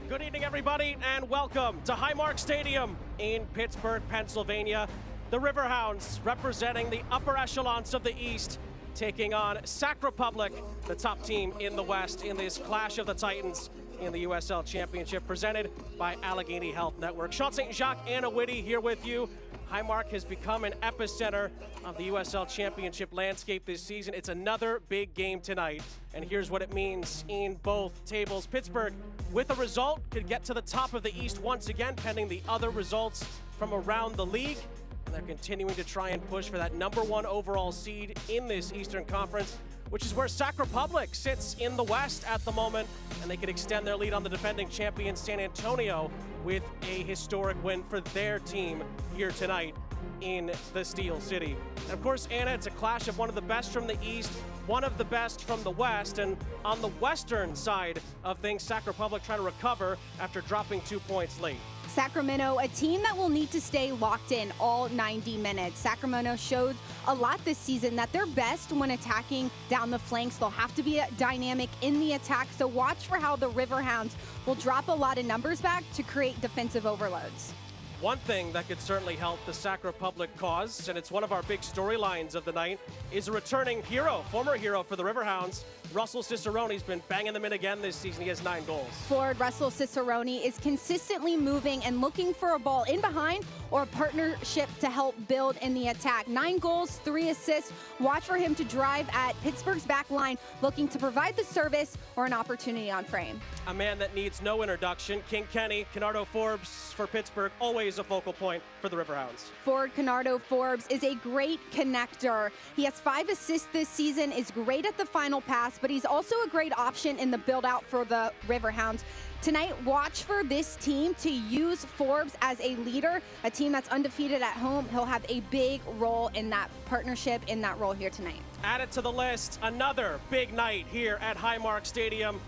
Good evening, everybody, and welcome to Highmark Stadium in Pittsburgh, Pennsylvania. The Riverhounds, representing the upper echelons of the East, taking on Sac Republic, the top team in the West, in this Clash of the Titans in the USL Championship, presented by Allegheny Health Network. Sean St. Jacques, Anna Whitty here with you. Highmark has become an epicenter of the USL Championship landscape this season. It's another big game tonight, and here's what it means in both tables. Pittsburgh, with a result, could get to the top of the East once again, pending the other results from around the league. And they're continuing to try and push for that #1 overall seed in this Eastern Conference, which is where Sac Republic sits in the West at the moment, and they could extend their lead on the defending champion San Antonio with a historic win for their team here tonight in the Steel City. And of course, Anna, it's a clash of one of the best from the East, one of the best from the West, and on the Western side of things, Sac Republic trying to recover after dropping 2 points late. Sacramento, a team that will need to stay locked in all 90 minutes. Sacramento showed a lot this season that they're best when attacking down the flanks. They'll have to be dynamic in the attack, so watch for how the Riverhounds will drop a lot of numbers back to create defensive overloads. One thing that could certainly help the Sac Republic cause, and it's one of our big storylines of the night, is a returning hero, former hero for the Riverhounds. Russell Cicerone's been banging them in again this season. He has 9 goals. Forward Russell Cicerone is consistently moving and looking for a ball in behind or a partnership to help build in the attack. 9 goals, 3 assists. Watch for him to drive at Pittsburgh's back line, looking to provide the service or an opportunity on frame. A man that needs no introduction, King Kenny, Canardo Forbes for Pittsburgh, always a focal point for the Riverhounds. Forward Canardo Forbes is a great connector. He has 5 assists this season, is great at the final pass, but he's also a great option in the build-out for the Riverhounds. Tonight, watch for this team to use Forbes as a leader, a team that's undefeated at home. He'll have a big role in that partnership, in that role here tonight. Added to the list, another big night here at Highmark Stadium.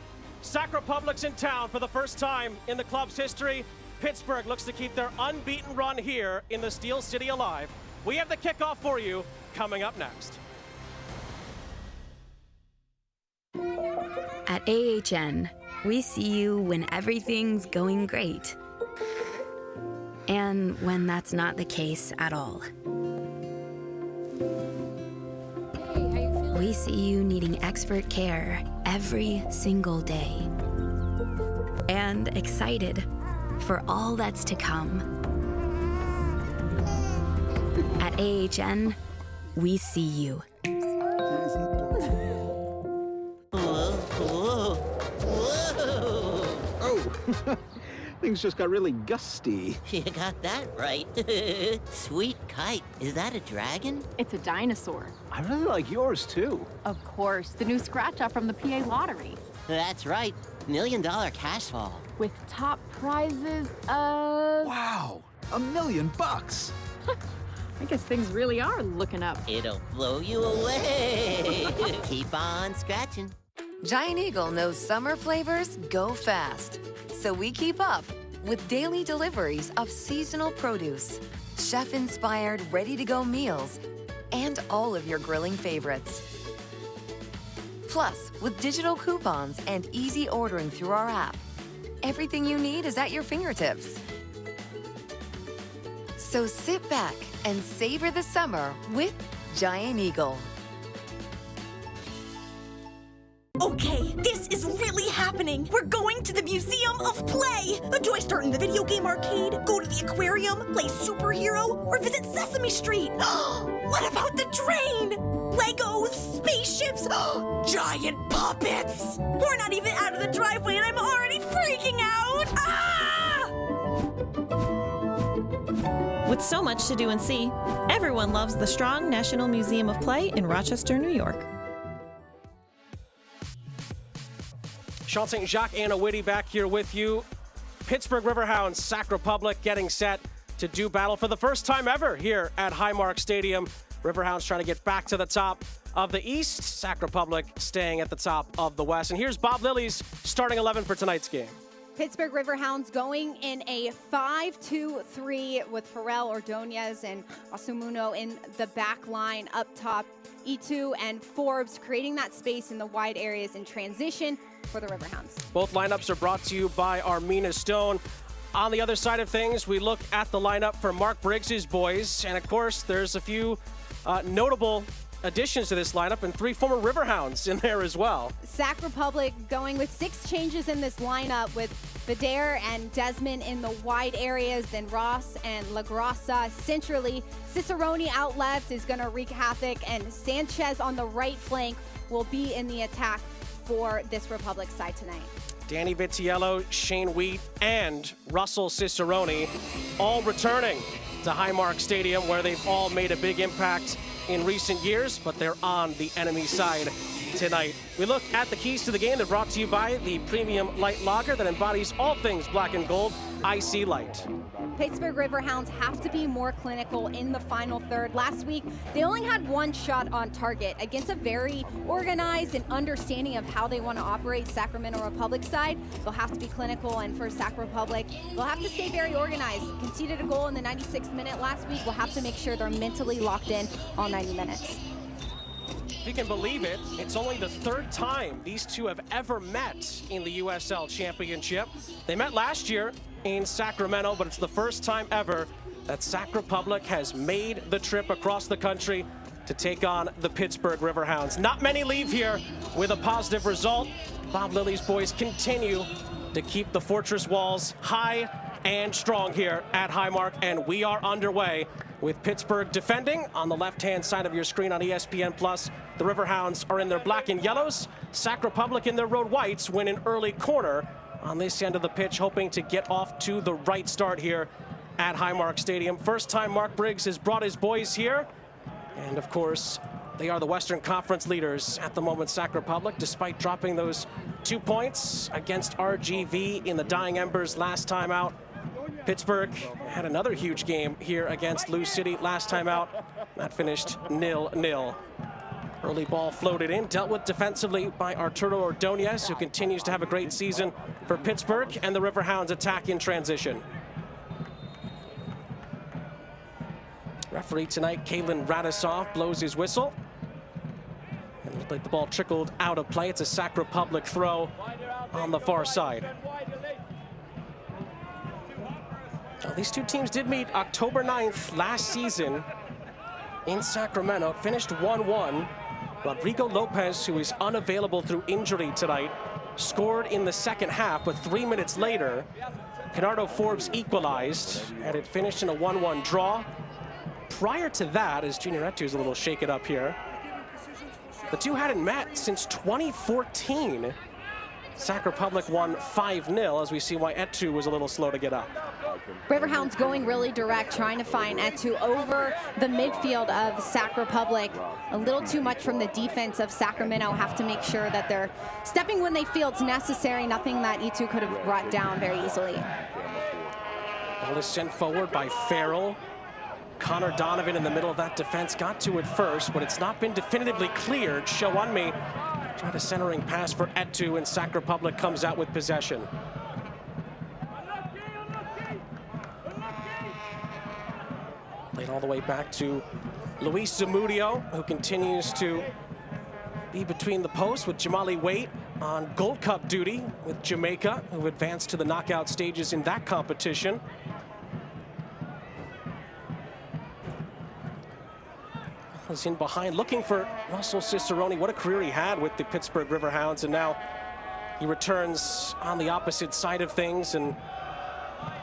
Sac Republic's in town for the first time in the club's history. Pittsburgh looks to keep their unbeaten run here in the Steel City alive. We have the kickoff for you coming up next. At AHN, we see you when everything's going great, and when that's not the case at all. We see you needing expert care every single day, and excited for all that's to come. At AHN, we see you. Things just got really gusty. You got that right. Sweet kite. Is that a dragon? It's a dinosaur. I really like yours, too. Of course, the new scratch-off from the PA lottery. That's right. $1 million cash fall. With top prizes of... Wow, $1 million. I guess things really are looking up. It'll blow you away. Keep on scratching. Giant Eagle knows summer flavors go fast, so we keep up with daily deliveries of seasonal produce, chef-inspired, ready-to-go meals, and all of your grilling favorites. Plus, with digital coupons and easy ordering through our app, everything you need is at your fingertips. So sit back and savor the summer with Giant Eagle. Okay, this is really happening. We're going to the Museum of Play. Do I start in the video game arcade, go to the aquarium, play superhero, or visit Sesame Street? What about the train? Legos, spaceships, giant puppets. We're not even out of the driveway and I'm already freaking out. Ah! With so much to do and see, everyone loves the Strong National Museum of Play in Rochester, New York. Sean St. Jacques, Anna Whitty back here with you. Pittsburgh Riverhounds, Sac Republic getting set to do battle for the first time ever here at Highmark Stadium. Riverhounds trying to get back to the top of the East. Sac Republic staying at the top of the West. And here's Bob Lilly's starting 11 for tonight's game. Pittsburgh Riverhounds going in a 5-2-3 with Pharrell Ordonez and Asumuno in the back line up top. E2 and Forbes creating that space in the wide areas in transition. for the Riverhounds. Both lineups are brought to you by Armina Stone. On the other side of things, we look at the lineup for Mark Briggs' boys. And of course, there's a few notable additions to this lineup and 3 former Riverhounds in there as well. Sac Republic going with 6 changes in this lineup, with Vidaire and Desmond in the wide areas, then Ross and LaGrassa centrally. Cicerone out left is going to wreak havoc, and Sanchez on the right flank will be in the attack for this Republic side tonight. Danny Vitiello, Shane Wheat, and Russell Cicerone all returning to Highmark Stadium, where they've all made a big impact in recent years, but they're on the enemy side tonight. We look at the keys to the game. They're brought to you by the premium light lager that embodies all things black and gold, Icy Light. Pittsburgh Riverhounds have to be more clinical in the final third. Last week, they only had 1 shot on target against a very organized and understanding of how they want to operate Sacramento Republic side. They'll have to be clinical, and for Sac Republic, they'll have to stay very organized. Conceded a goal in the 96th minute last week. We'll have to make sure they're mentally locked in all 90 minutes. If you can believe it, it's only the 3rd time these two have ever met in the USL Championship. They met last year in Sacramento, but it's the first time ever that Sac Republic has made the trip across the country to take on the Pittsburgh Riverhounds. Not many leave here with a positive result. Bob Lilly's boys continue to keep the fortress walls high and strong here at Highmark, and we are underway with Pittsburgh defending on the left-hand side of your screen on ESPN+. The Riverhounds are in their black and yellows. Sac Republic in their road whites win an early corner on this end of the pitch, hoping to get off to the right start here at Highmark Stadium. First time Mark Briggs has brought his boys here. And of course, they are the Western Conference leaders at the moment, Sac Republic, despite dropping those 2 points against RGV in the dying embers last time out. Pittsburgh had another huge game here against Lou City last time out. That finished 0-0. Early ball floated in, dealt with defensively by Arturo Ordonez, who continues to have a great season for Pittsburgh, and the Riverhounds attack in transition. Referee tonight, Kalen Radisov, blows his whistle. And it looked like the ball trickled out of play. It's a Sac Republic throw on the far side. Now, these two teams did meet October 9th last season in Sacramento. It finished 1-1. Rodrigo Lopez, who is unavailable through injury tonight, scored in the second half, but 3 minutes later, Canardo Forbes equalized, and it finished in a 1-1 draw. Prior to that, as Junior Etu is a little shaken up here, the two hadn't met since 2014. Sac Republic won 5-0, as we see why Etu was a little slow to get up. Riverhounds going really direct, trying to find Etu over the midfield of Sac Republic. A little too much from the defense of Sacramento. Have to make sure that they're stepping when they feel it's necessary. Nothing that Etu could have brought down very easily. Ball is sent forward by Farrell. Connor Donovan in the middle of that defense got to it first, but it's not been definitively cleared. Show on me. Tried a centering pass for Etu, and Sac Republic comes out with possession. Played all the way back to Luis Zamudio, who continues to be between the posts with Jamali Waite on Gold Cup duty with Jamaica, who advanced to the knockout stages in that competition. Was in behind, looking for Russell Cicerone. What a career he had with the Pittsburgh Riverhounds, and now he returns on the opposite side of things, and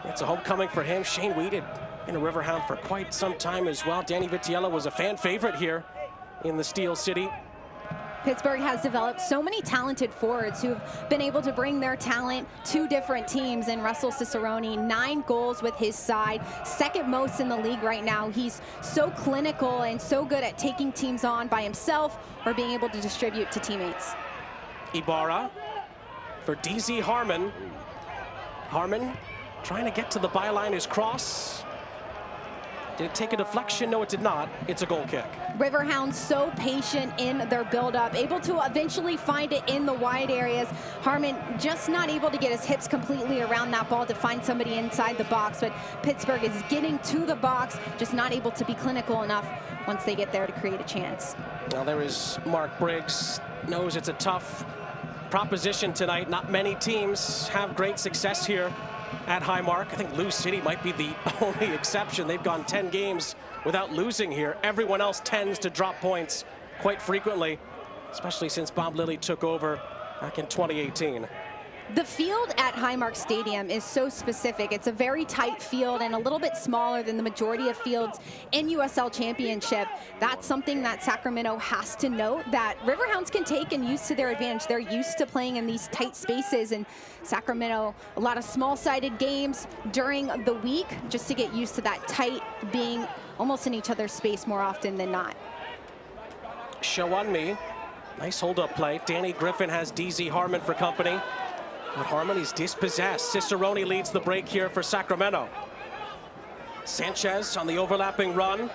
it's a homecoming for him. Shane Wheat had been a Riverhound for quite some time as well. Danny Vitiello was a fan favorite here in the Steel City. Pittsburgh has developed so many talented forwards who've been able to bring their talent to different teams. And Russell Cicerone, 9 goals with his side, second most in the league right now. He's so clinical and so good at taking teams on by himself or being able to distribute to teammates. Ibarra for DZ Harmon. Harmon trying to get to the byline, his cross. Did it take a deflection? No, it did not. It's a goal kick. Riverhounds so patient in their build-up, able to eventually find it in the wide areas. Harmon just not able to get his hips completely around that ball to find somebody inside the box, but Pittsburgh is getting to the box, just not able to be clinical enough once they get there to create a chance. Now there is Mark Briggs, knows it's a tough proposition tonight. Not many teams have great success here at Highmark. I think Lou City might be the only exception. They've gone 10 games without losing here. Everyone else tends to drop points quite frequently, especially since Bob Lilly took over back in 2018. The field at Highmark Stadium is so specific. It's a very tight field and a little bit smaller than the majority of fields in USL Championship. That's something that Sacramento has to note that Riverhounds can take and use to their advantage. They're used to playing in these tight spaces, and Sacramento, a lot of small-sided games during the week just to get used to that tight, being almost in each other's space more often than not. Show on me. Nice hold-up play. Danny Griffin has DZ Harmon for company. But Harmon is dispossessed. Cicerone leads the break here for Sacramento. Sanchez on the overlapping run.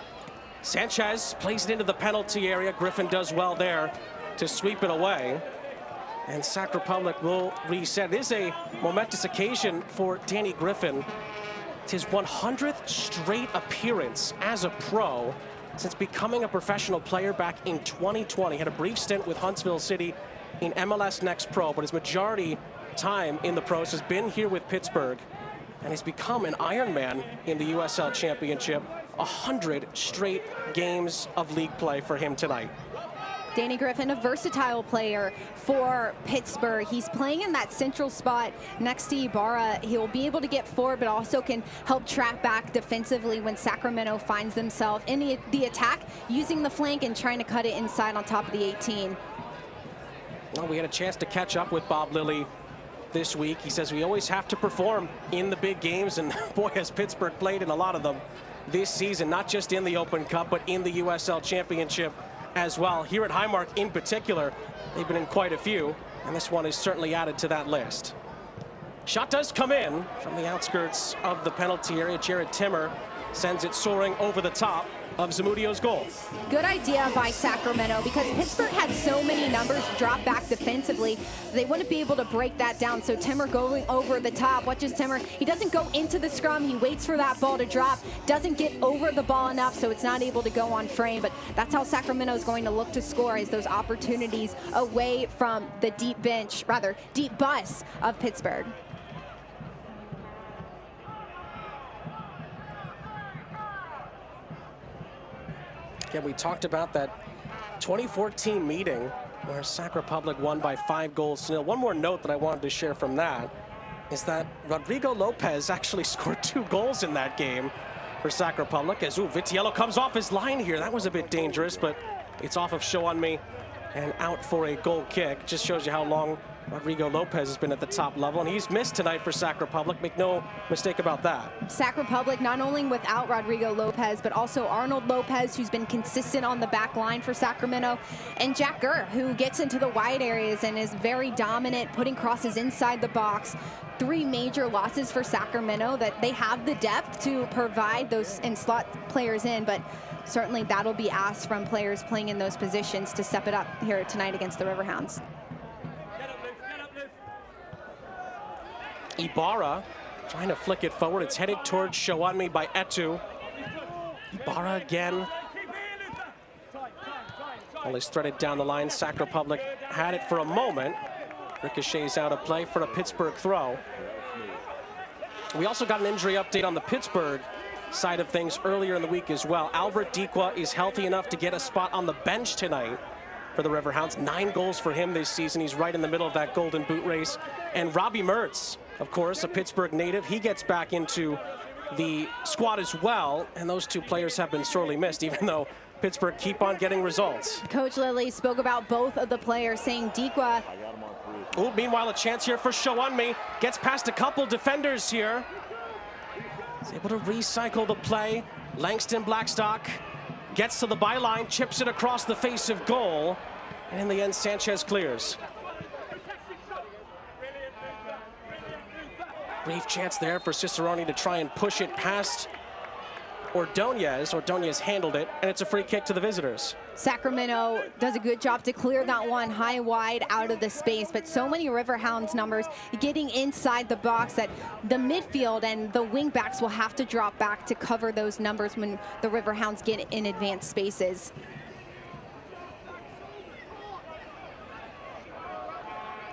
Sanchez plays it into the penalty area. Griffin does well there to sweep it away. And Sac Republic will reset. It is a momentous occasion for Danny Griffin. It's his 100th straight appearance as a pro since becoming a professional player back in 2020. Had a brief stint with Huntsville City in MLS Next Pro, but his majority time in the pros has been here with Pittsburgh, and he's become an Ironman in the USL Championship. 100 straight games of league play for him tonight. Danny Griffin, a versatile player for Pittsburgh. He's playing in that central spot next to Ibarra. He'll be able to get forward, but also can help track back defensively when Sacramento finds themselves in the attack, using the flank and trying to cut it inside on top of the 18. Well, we had a chance to catch up with Bob Lilly this week. He says we always have to perform in the big games, and boy, has Pittsburgh played in a lot of them this season, not just in the Open Cup, but in the USL Championship as well. Here at Highmark in particular, they've been in quite a few, and this one is certainly added to that list. Shot does come in from the outskirts of the penalty area. Jared Timmer sends it soaring over the top of Zamudio's goal. Good idea by Sacramento, because Pittsburgh had so many numbers drop back defensively. They wouldn't be able to break that down. So Timmer going over the top. Watches Timmer. He doesn't go into the scrum. He waits for that ball to drop. Doesn't get over the ball enough, so it's not able to go on frame. But that's how Sacramento is going to look to score, is those opportunities away from the deep bench, rather deep bus of Pittsburgh. Again, we talked about that 2014 meeting where Sac Republic won by 5-0. One more note that I wanted to share from that is that Rodrigo Lopez actually scored 2 goals in that game for Sac Republic, as Vitiello comes off his line here. That was a bit dangerous, but it's off of Show on Me and out for a goal kick. Just shows you how long Rodrigo Lopez has been at the top level, and he's missed tonight for Sac Republic. Make no mistake about that. Sac Republic not only without Rodrigo Lopez, but also Arnold Lopez, who's been consistent on the back line for Sacramento, and Jack Gurr, who gets into the wide areas and is very dominant, putting crosses inside the box. 3 major losses for Sacramento, that they have the depth to provide those and slot players in, but certainly that'll be asked from players playing in those positions to step it up here tonight against the Riverhounds. Ibarra trying to flick it forward. It's headed towards Show on Me by Etu. Ibarra again. Well, he's threaded down the line. Sac Republic had it for a moment. Ricochets out of play for a Pittsburgh throw. We also got an injury update on the Pittsburgh side of things earlier in the week as well. Albert Dikwa is healthy enough to get a spot on the bench tonight for the Riverhounds. 9 goals for him this season. He's right in the middle of that golden boot race. And Robbie Mertz, of course, a Pittsburgh native, he gets back into the squad as well. And those 2 players have been sorely missed, even though Pittsburgh keep on getting results. Coach Lilly spoke about both of the players, saying Dikwa. Meanwhile, a chance here for Show on Me. Gets past a couple defenders here. He's able to recycle the play. Langston Blackstock gets to the byline, chips it across the face of goal, and in the end, Sanchez clears. Brief chance there for Cicerone to try and push it past Ordonez. Ordonez handled it, and it's a free kick to the visitors. Sacramento does a good job to clear that one high wide out of the space, but so many Riverhounds numbers getting inside the box that the midfield and the wing backs will have to drop back to cover those numbers when the Riverhounds get in advanced spaces.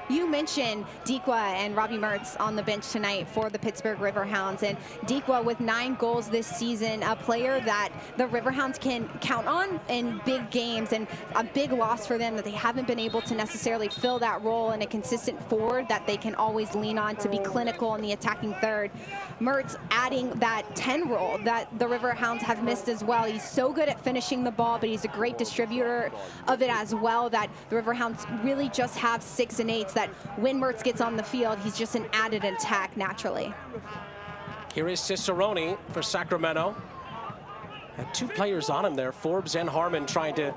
You mentioned Dikwa and Robbie Mertz on the bench tonight for the Pittsburgh Riverhounds. And Dikwa with 9 goals this season, a player that the Riverhounds can count on in big games, and a big loss for them that they haven't been able to necessarily fill that role in a consistent forward that they can always lean on to be clinical in the attacking third. Mertz adding that 10 role that the Riverhounds have missed as well. He's so good at finishing the ball, but he's a great distributor of it as well, that the Riverhounds really just have 6 and 8s that when Mertz gets on the field, he's just an added attack naturally. Here is Cicerone for Sacramento. Had 2 players on him there, Forbes and Harmon, trying to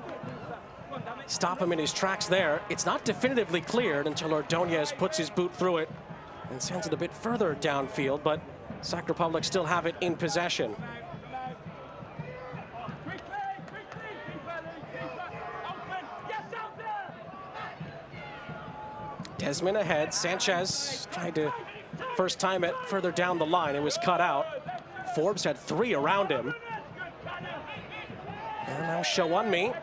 stop him in his tracks there. It's not definitively cleared until Ordonez puts his boot through it and sends it a bit further downfield, but Sac Republic still have it in possession. Desmond ahead. Sanchez tried to first time it further down the line. It was cut out. Forbes had 3 around him. And now Shawunmi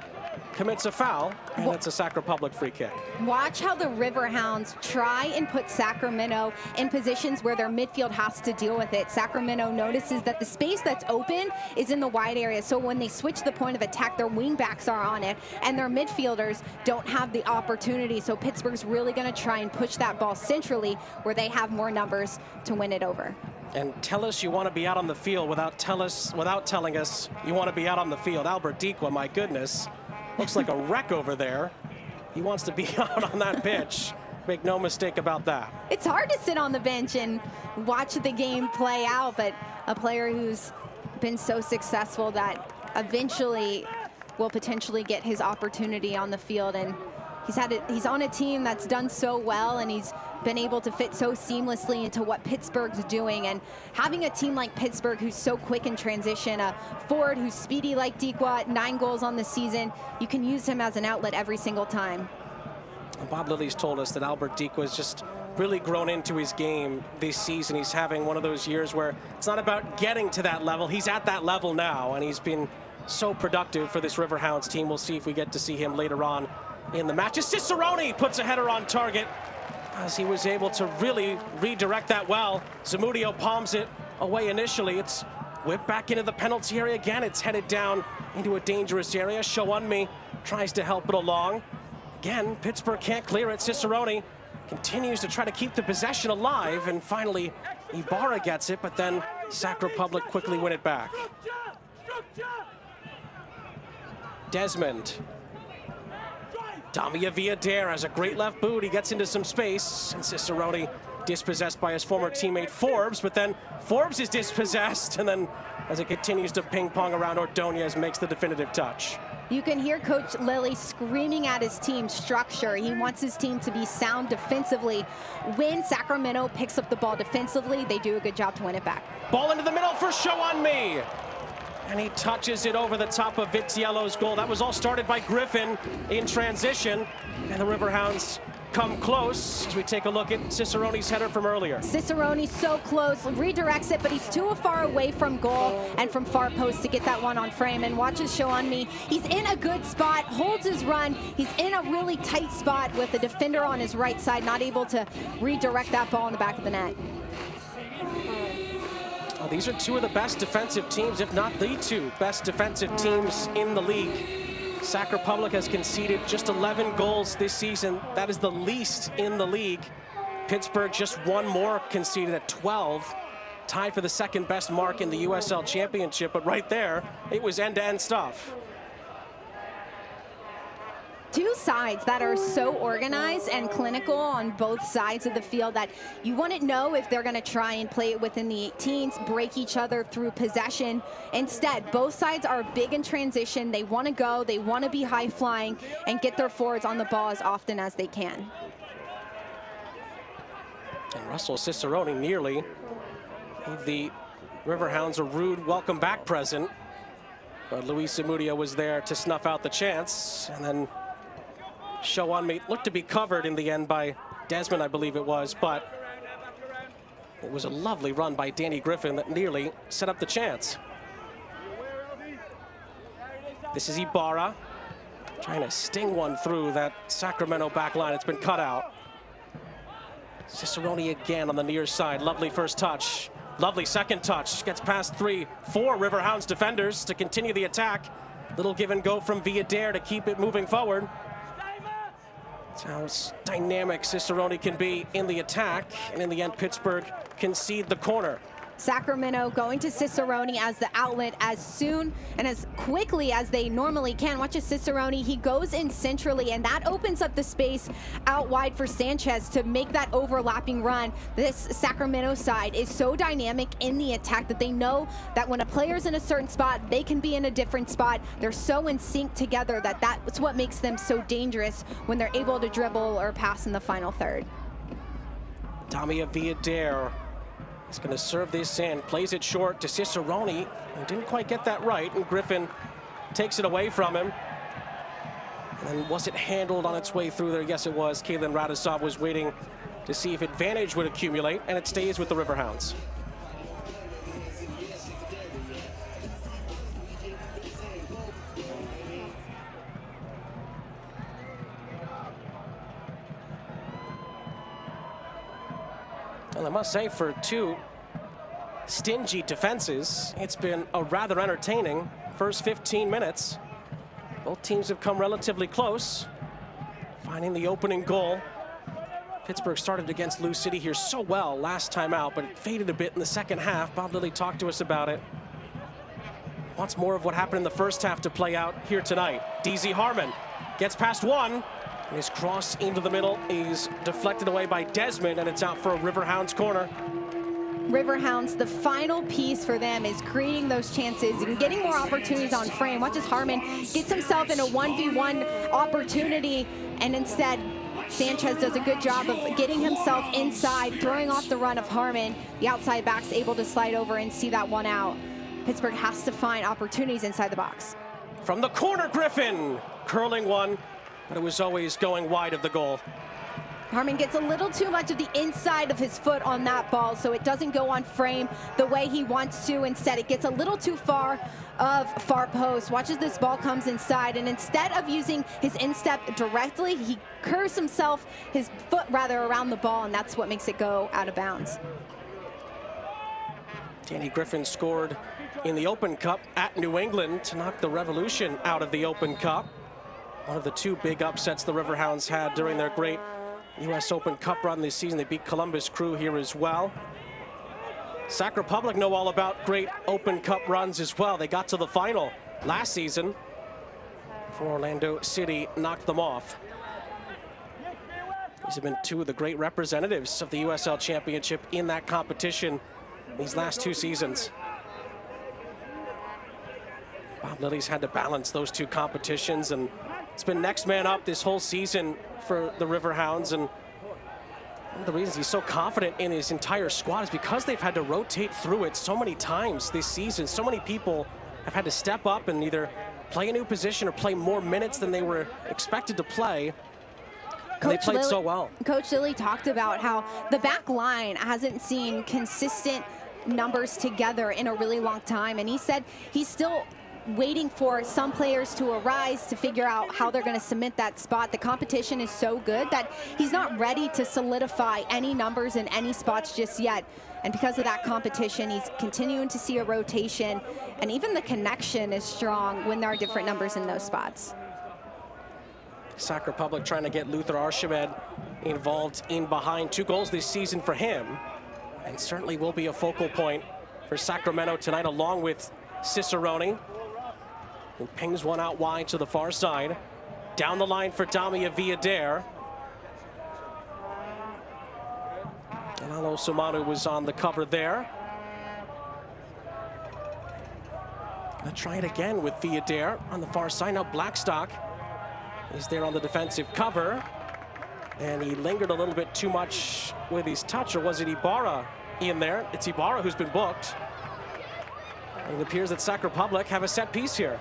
commits a foul, and it's a Sac Republic free kick. Watch how the Riverhounds try and put Sacramento in positions where their midfield has to deal with it. Sacramento notices that the space that's open is in the wide area, so when they switch the point of attack, their wingbacks are on it, and their midfielders don't have the opportunity, so Pittsburgh's really going to try and push that ball centrally where they have more numbers to win it over. And tell us you want to be out on the field without telling us you want to be out on the field. Albert Dikwa, my goodness. Looks like a wreck over there. He wants to be out on that pitch. Make no mistake about that. It's hard to sit on the bench and watch the game play out, but a player who's been so successful that eventually will potentially get his opportunity on the field. And he's on a team that's done so well, and he's been able to fit so seamlessly into what Pittsburgh's doing. And having a team like Pittsburgh who's so quick in transition, a forward who's speedy like Dikwa, 9 goals on the season, you can use him as an outlet every single time. Bob Lilly's told us that Albert Dikwa's just really grown into his game this season. He's having one of those years where it's not about getting to that level. He's at that level now, and he's been so productive for this Riverhounds team. We'll see if we get to see him later on in the match. Cicerone puts a header on target, as he was able to really redirect that well. Zamudio palms it away initially. It's whipped back into the penalty area again. It's headed down into a dangerous area. Shawunmi tries to help it along. Again, Pittsburgh can't clear it. Cicerone continues to try to keep the possession alive, and finally Ibarra gets it, but then Sac Republic quickly win it back. Desmond. Damia Villadere has a great left boot. He gets into some space, and Cicerone dispossessed by his former teammate Forbes, but then Forbes is dispossessed, and then as it continues to ping pong around, Ordonez makes the definitive touch. You can hear Coach Lilly screaming at his team structure. He wants his team to be sound defensively. When Sacramento picks up the ball defensively, they do a good job to win it back. Ball into the middle for Shawunmi. And he touches it over the top of Vitiello's goal. That was all started by Griffin in transition. And the Riverhounds come close as we take a look at Cicerone's header from earlier. Cicerone so close, redirects it, but he's too far away from goal and from far post to get that one on frame. And watches Shawunmi. He's in a good spot, holds his run. He's in a really tight spot with the defender on his right side, not able to redirect that ball in the back of the net. Oh, these are 2 of the best defensive teams, if not the 2 best defensive teams in the league. Sac Republic has conceded just 11 goals this season. That is the least in the league. Pittsburgh just 1 more conceded at 12, tied for the 2nd best mark in the USL Championship, but right there, it was end-to-end stuff. 2 sides that are so organized and clinical on both sides of the field that you wouldn't know if they're going to try and play it within the 18s, break each other through possession. Instead, both sides are big in transition. They want to go, they want to be high flying and get their forwards on the ball as often as they can. And Russell Cicerone nearly gave the Riverhounds a rude welcome back present, but Luis Zamudio was there to snuff out the chance, and then Shawunmi looked to be covered in the end by Desmond, I believe it was, but it was a lovely run by Danny Griffin that nearly set up the chance. This is Ibarra trying to sting one through that Sacramento back line. It's been cut out. Cicerone again on the near side. Lovely first touch. Lovely second touch. Gets past 3-4 Riverhounds defenders to continue the attack. Little give and go from Villadere to keep it moving forward. That's how dynamic Cicerone can be in the attack. And in the end, Pittsburgh concede the corner. Sacramento going to Cicerone as the outlet as soon and as quickly as they normally can. Watch a Cicerone, he goes in centrally, and that opens up the space out wide for Sanchez to make that overlapping run. This Sacramento side is so dynamic in the attack that they know that when a player's in a certain spot, they can be in a different spot. They're so in sync together that that's what makes them so dangerous when they're able to dribble or pass in the final third. Damia Villadere is going to serve this in, plays it short to Cicerone, who didn't quite get that right, and Griffin takes it away from him. And was it handled on its way through there? Yes, it was. Kalen Radisov was waiting to see if advantage would accumulate, and it stays with the Riverhounds. Well, I must say, for two stingy defenses, it's been a rather entertaining first 15 minutes. Both teams have come relatively close, finding the opening goal. Pittsburgh started against Lou City here so well last time out, but it faded a bit in the second half. Bob Lilly talked to us about it. Wants more of what happened in the first half to play out here tonight. DZ Harmon gets past one. And his cross into the middle is deflected away by Desmond, and it's out for a Riverhounds corner. Riverhounds, the final piece for them is creating those chances and getting more opportunities on frame. Watch as Harmon gets himself in a 1v1 opportunity, and instead Sanchez does a good job of getting himself inside, throwing off the run of Harmon. The outside back's able to slide over and see that one out. Pittsburgh has to find opportunities inside the box. From the corner, Griffin curling one, but it was always going wide of the goal. Harmon gets a little too much of the inside of his foot on that ball, so it doesn't go on frame the way he wants to. Instead, it gets a little too far of far post. Watch as this ball comes inside, and instead of using his instep directly, he curves his foot rather around the ball, and that's what makes it go out of bounds. Danny Griffin scored in the Open Cup at New England to knock the Revolution out of the Open Cup. One of the two big upsets the Riverhounds had during their great US Open Cup run this season. They beat Columbus Crew here as well. Sac Republic know all about great Open Cup runs as well. They got to the final last season before Orlando City knocked them off. These have been two of the great representatives of the USL Championship in that competition these last two seasons. Bob Lilly's had to balance those two competitions, and it's been next man up this whole season for the Riverhounds. And one of the reasons he's so confident in his entire squad is because they've had to rotate through it so many times this season. So many people have had to step up and either play a new position or play more minutes than they were expected to play. And they played so well. Coach Lilly talked about how the back line hasn't seen consistent numbers together in a really long time. And he said he's still waiting for some players to arise to figure out how they're going to cement that spot. The competition is so good that he's not ready to solidify any numbers in any spots just yet. And because of that competition, he's continuing to see a rotation, and even the connection is strong when there are different numbers in those spots. Sac Republic trying to get Luther Archimed involved in behind. 2 goals this season for him, and certainly will be a focal point for Sacramento tonight, along with Cicerone, who pings one out wide to the far side. Down the line for Damia Villadere. And Alo Sumanu was on the cover there. Gonna try it again with Villadere on the far side. Now Blackstock is there on the defensive cover. And he lingered a little bit too much with his touch, or was it Ibarra in there? It's Ibarra who's been booked. And it appears that Sac Republic have a set piece here.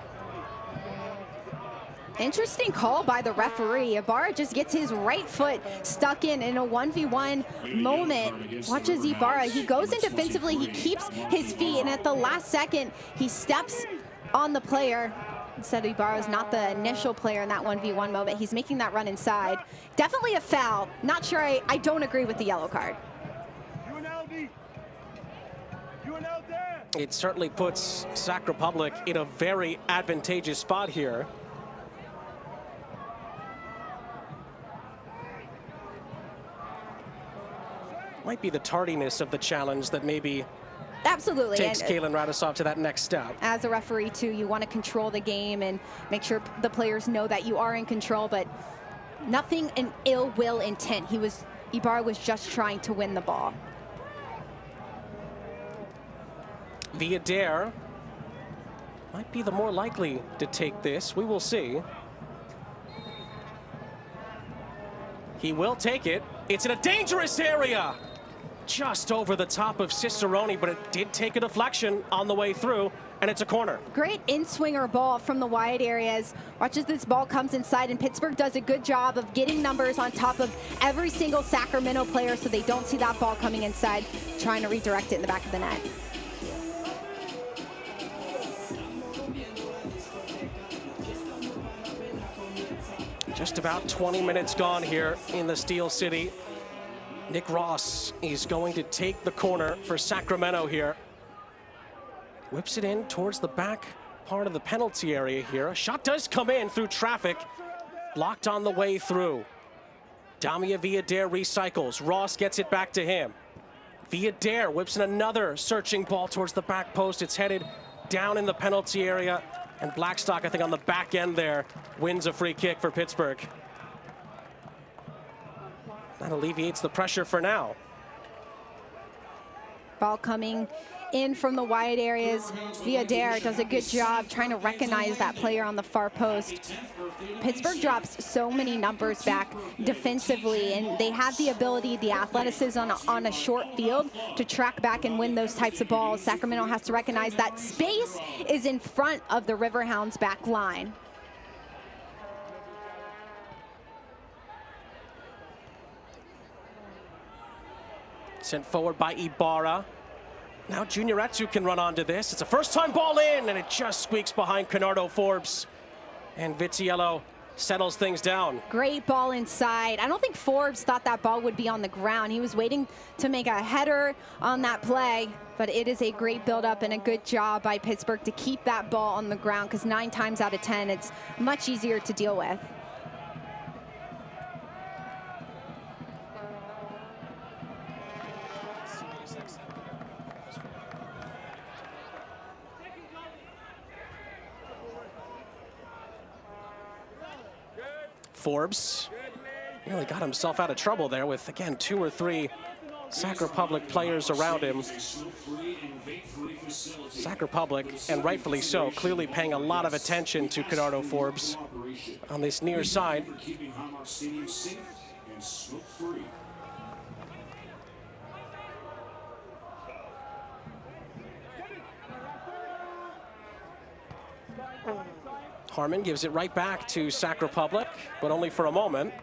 Interesting call by the referee. Ibarra just gets his right foot stuck in a 1v1 moment. Watch as Ibarra, he goes in defensively, he keeps his feet, and at the last second, he steps on the player. Instead, Ibarra's not the initial player in that 1v1 moment. He's making that run inside. Definitely a foul. Not sure I don't agree with the yellow card. It certainly puts Sac Republic in a very advantageous spot here. Might be the tardiness of the challenge that maybe absolutely takes Kalen Radisov to that next step. As a referee, too, you want to control the game and make sure the players know that you are in control, but nothing in ill will intent. Ibarra was just trying to win the ball. Villader might be the more likely to take this. We will see. He will take it. It's in a dangerous area. Just over the top of Cicerone, but it did take a deflection on the way through, and it's a corner. Great in-swinger ball from the wide areas. Watch as this ball comes inside, and Pittsburgh does a good job of getting numbers on top of every single Sacramento player so they don't see that ball coming inside, trying to redirect it in the back of the net. Just about 20 minutes gone here in the Steel City. Nick Ross is going to take the corner for Sacramento here. Whips it in towards the back part of the penalty area here. A shot does come in through traffic. Blocked on the way through. Damia Villader recycles. Ross gets it back to him. Villader whips in another searching ball towards the back post. It's headed down in the penalty area. And Blackstock, I think on the back end there, wins a free kick for Pittsburgh. That alleviates the pressure for now. Ball coming in from the wide areas. Villader does a good job trying to recognize that player on the far post. Pittsburgh drops so many numbers back defensively, and they have the ability, the athleticism on a short field to track back and win those types of balls. Sacramento has to recognize that space is in front of the Riverhounds back line. Sent forward by Ibarra. Now Junior Etsu can run onto this. It's a first-time ball in, and it just squeaks behind Canardo Forbes. And Vitiello settles things down. Great ball inside. I don't think Forbes thought that ball would be on the ground. He was waiting to make a header on that play, but it is a great build-up and a good job by Pittsburgh to keep that ball on the ground, because 9 times out of 10, it's much easier to deal with. Forbes really got himself out of trouble there with, again, 2 or 3 Sac Republic players around him. Sac Republic, and rightfully so, clearly paying a lot of attention to Canardo Forbes on this near side. Harmon gives it right back to Sac Republic, but only for a moment.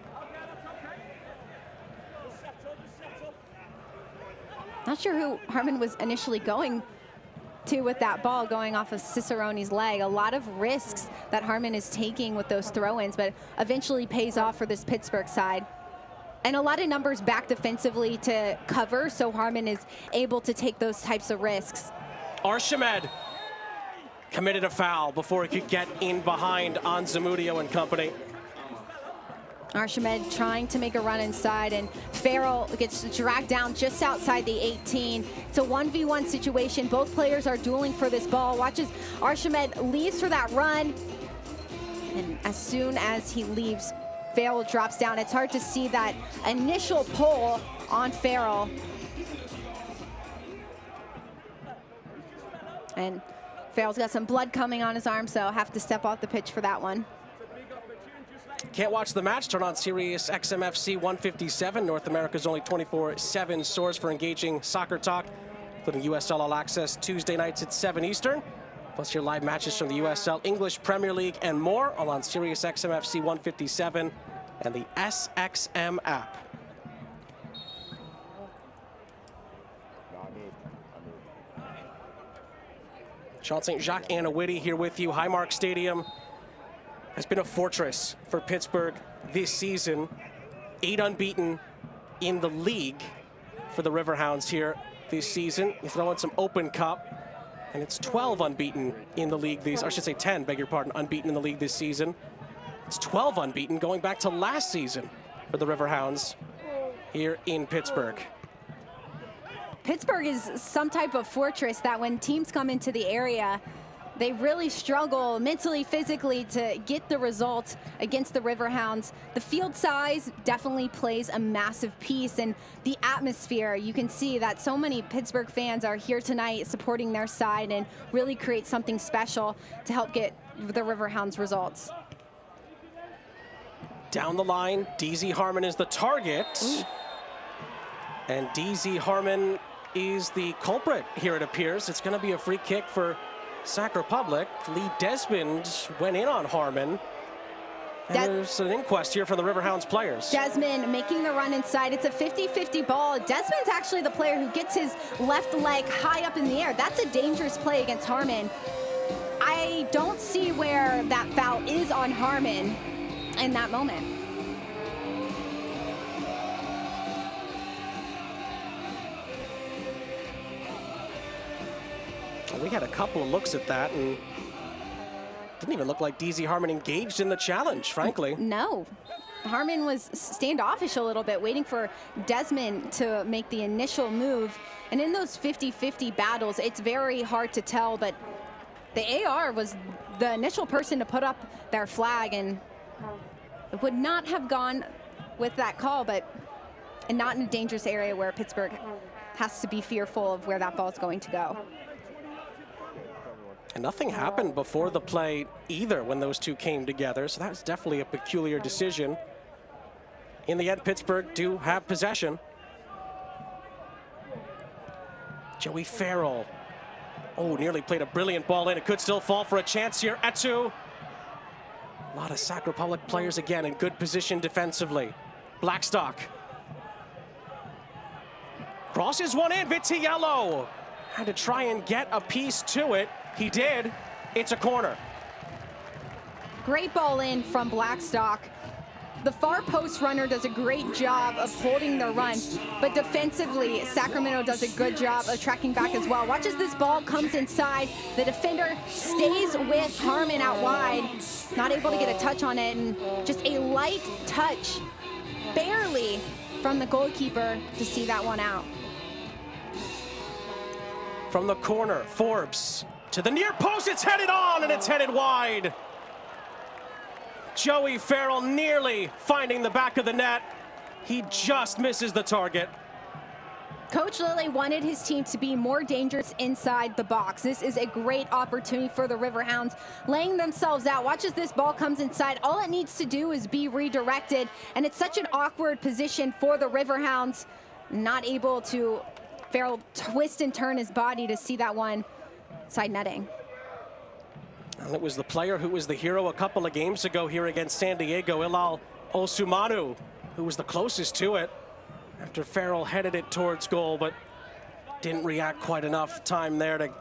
Not sure who Harmon was initially going to with that ball, going off of Cicerone's leg. A lot of risks that Harmon is taking with those throw-ins, but eventually pays off for this Pittsburgh side. And a lot of numbers back defensively to cover, so Harmon is able to take those types of risks. Archimed committed a foul before he could get in behind on Zamudio and company. Archimed trying to make a run inside, and Farrell gets dragged down just outside the 18. It's a 1v1 situation. Both players are dueling for this ball. Watch as Archimed leaves for that run. And as soon as he leaves, Farrell drops down. It's hard to see that initial pull on Farrell. And Farrell's got some blood coming on his arm, so have to step off the pitch for that one. Can't watch the match? Turn on Sirius XMFC 157, North America's only 24/7 source for engaging soccer talk, including USL All Access Tuesday nights at 7 Eastern, plus your live matches from the USL English Premier League and more, all on Sirius XMFC 157 and the SXM app. Sean St. Jacques, Anna Whitty here with you. Highmark Stadium has been a fortress for Pittsburgh this season. 8 unbeaten in the league for the Riverhounds here this season. You throw in some Open Cup, and it's 12 unbeaten in the league. I should say 10, beg your pardon, unbeaten in the league this season. It's 12 unbeaten going back to last season for the Riverhounds here in Pittsburgh. Pittsburgh is some type of fortress that when teams come into the area, they really struggle mentally, physically to get the results against the Riverhounds. The field size definitely plays a massive piece, and the atmosphere. You can see that so many Pittsburgh fans are here tonight supporting their side and really create something special to help get the Riverhounds results. Down the line, DZ Harmon is the target. Ooh. And DZ Harmon is the culprit here, it appears. It's going to be a free kick for Sac Republic. Lee Desmond went in on Harmon. And there's an inquest here from the Riverhounds players. Desmond making the run inside. It's a 50-50 ball. Desmond's actually the player who gets his left leg high up in the air. That's a dangerous play against Harmon. I don't see where that foul is on Harmon in that moment. We had a couple of looks at that, and didn't even look like DZ Harmon engaged in the challenge, frankly. No. Harmon was standoffish a little bit, waiting for Desmond to make the initial move. And in those 50-50 battles, it's very hard to tll, but the AR was the initial person to put up their flag, and it would not have gone with that call, and not in a dangerous area where Pittsburgh has to be fearful of where that ball is going to go. And nothing happened before the play either when those two came together, so that was definitely a peculiar decision. In the end, Pittsburgh do have possession. Joey Farrell. Oh, nearly played a brilliant ball in. It could still fall for a chance here. Etu. A lot of Sac Republic players again in good position defensively. Blackstock. Crosses one in, Vitiello. Had to try and get a piece to it. He did. It's a corner. Great ball in from Blackstock. The far post runner does a great job of holding the run, but defensively, Sacramento does a good job of tracking back as well. Watch as this ball comes inside. The defender stays with Harmon out wide, not able to get a touch on it, and just a light touch, barely, from the goalkeeper to see that one out. From the corner, Forbes to the near post, it's headed on and it's headed wide. Joey Farrell nearly finding the back of the net. He just misses the target. Coach Lilly wanted his team to be more dangerous inside the box. This is a great opportunity for the Riverhounds, laying themselves out. Watch as this ball comes inside. All it needs to do is be redirected, and it's such an awkward position for the Riverhounds. Not able to, Farrell twist and turn his body to see that one side netting. And it was the player who was the hero a couple of games ago here against San Diego, Ilal Osumanu, who was the closest to it after Farrell headed it towards goal, but didn't react quite enough time there to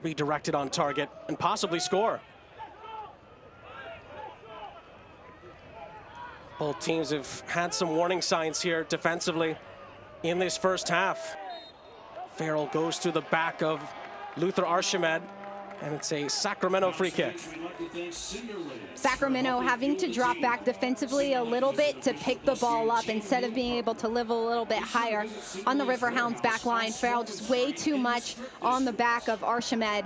redirect it on target and possibly score. Both teams have had some warning signs here defensively in this first half. Farrell goes through the back of Luther Archimed, and it's a Sacramento free kick. Sacramento having to drop back defensively a little bit to pick the ball up instead of being able to live a little bit higher on the Riverhounds back line. Farrell just way too much on the back of Archimed.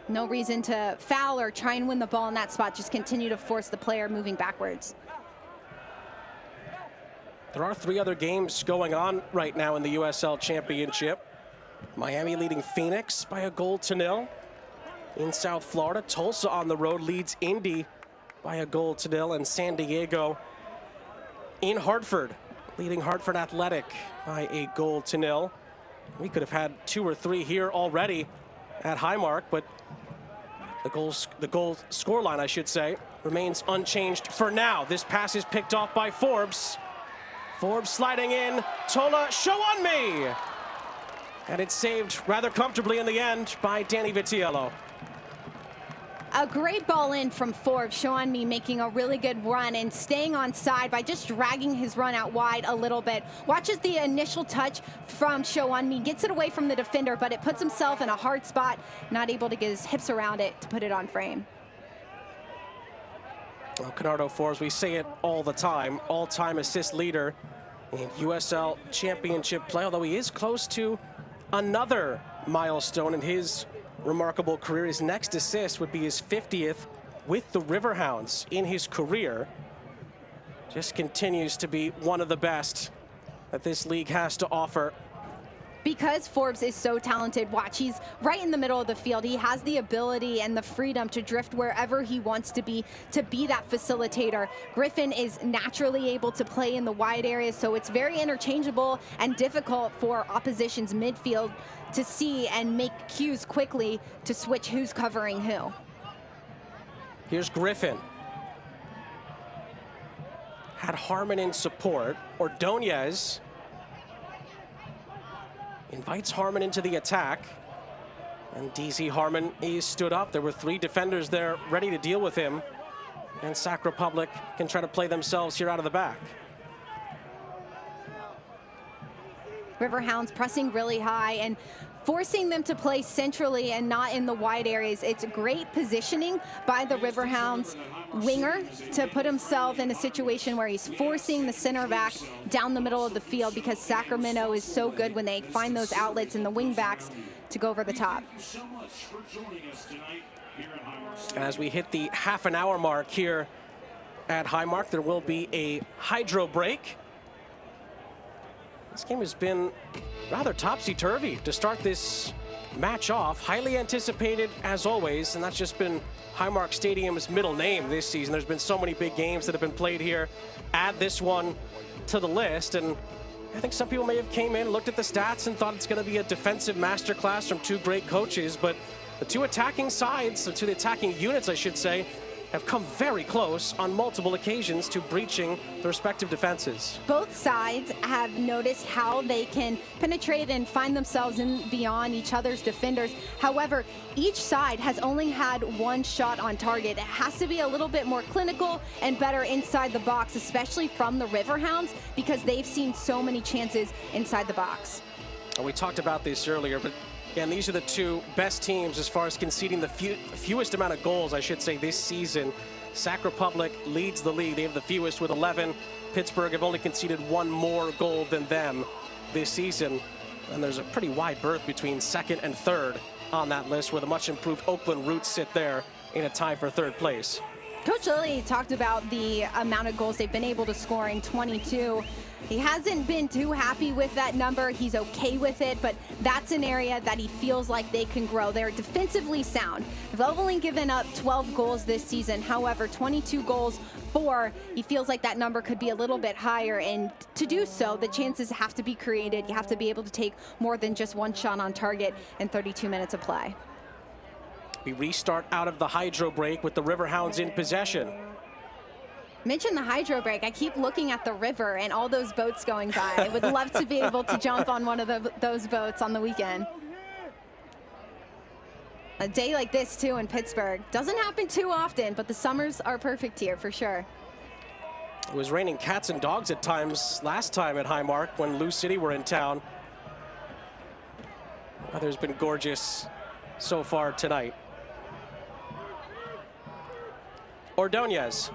No reason to foul or try and win the ball in that spot, just continue to force the player moving backwards. There are 3 other games going on right now in the USL Championship. Miami leading Phoenix by a 0-0. In South Florida, Tulsa on the road leads Indy by a 0-0, and San Diego in Hartford, leading Hartford Athletic by a 0-0. We could have had 2 or 3 here already at Highmark, but the goal scoreline, I should say, remains unchanged for now. This pass is picked off by Forbes. Forbes sliding in, Tola, show on me! And it's saved rather comfortably in the end by Danny Vitiello. A great ball in from Forbes, showing me making a really good run and staying on side by just dragging his run out wide a little bit. Watches the initial touch from Showunmi, gets it away from the defender, but it puts himself in a hard spot, not able to get his hips around it to put it on frame. Well, Canardo Forbes, we say it all the time, all-time assist leader in USL Championship play, although he is close to another milestone in his remarkable career. His next assist would be his 50th with the Riverhounds in his career. Just continues to be one of the best that this league has to offer. Because Forbes is so talented, watch, he's right in the middle of the field. He has the ability and the freedom to drift wherever he wants to be that facilitator. Griffin is naturally able to play in the wide areas, so it's very interchangeable and difficult for opposition's midfield to see and make cues quickly to switch who's covering who. Here's Griffin. Had Harmon in support. Ordonez invites Harmon into the attack. And DZ Harmon is stood up. There were 3 defenders there ready to deal with him. And Sac Republic can try to play themselves here out of the back. Riverhounds pressing really high and forcing them to play centrally and not in the wide areas. It's great positioning by the Riverhounds winger to put himself in a situation where he's forcing the center back down the middle of the field, because Sacramento is so good when they find those outlets in the wing backs to go over the top. As we hit the half an hour mark here at Highmark, there will be a hydro break. This game has been rather topsy-turvy to start this match off. Highly anticipated, as always, and that's just been Highmark Stadium's middle name this season. There's been so many big games that have been played here. Add this one to the list, and I think some people may have came in, looked at the stats, and thought it's going to be a defensive masterclass from 2 great coaches, but the 2 attacking sides, the 2 attacking units, I should say, have come very close on multiple occasions to breaching the respective defenses. Both sides have noticed how they can penetrate and find themselves in beyond each other's defenders. However, each side has only had 1 shot on target. It has to be a little bit more clinical and better inside the box, especially from the Riverhounds, because they've seen so many chances inside the box. And we talked about this earlier, but again, these are the 2 best teams as far as conceding the fewest amount of goals, I should say, this season. Sac Republic leads the league. They have the fewest with 11. Pittsburgh have only conceded 1 more goal than them this season. And there's a pretty wide berth between 2nd and 3rd on that list, where the much improved Oakland Roots sit there in a tie for 3rd place. Coach Lilly talked about the amount of goals they've been able to score in 22. He hasn't been too happy with that number. He's okay with it, but that's an area that he feels like they can grow. They're defensively sound. They've only given up 12 goals this season. However, 22 goals for, he feels like that number could be a little bit higher, and to do so, the chances have to be created. You have to be able to take more than just 1 shot on target in 32 minutes of play. We restart out of the hydro break with the Riverhounds in possession. Mention the hydro break. I keep looking at the river and all those boats going by. I would love to be able to jump on one of those boats on the weekend. A day like this too in Pittsburgh doesn't happen too often, but the summers are perfect here for sure. It was raining cats and dogs at times last time at Highmark when Lou City were in town. Weather's been gorgeous so far tonight. Ordonez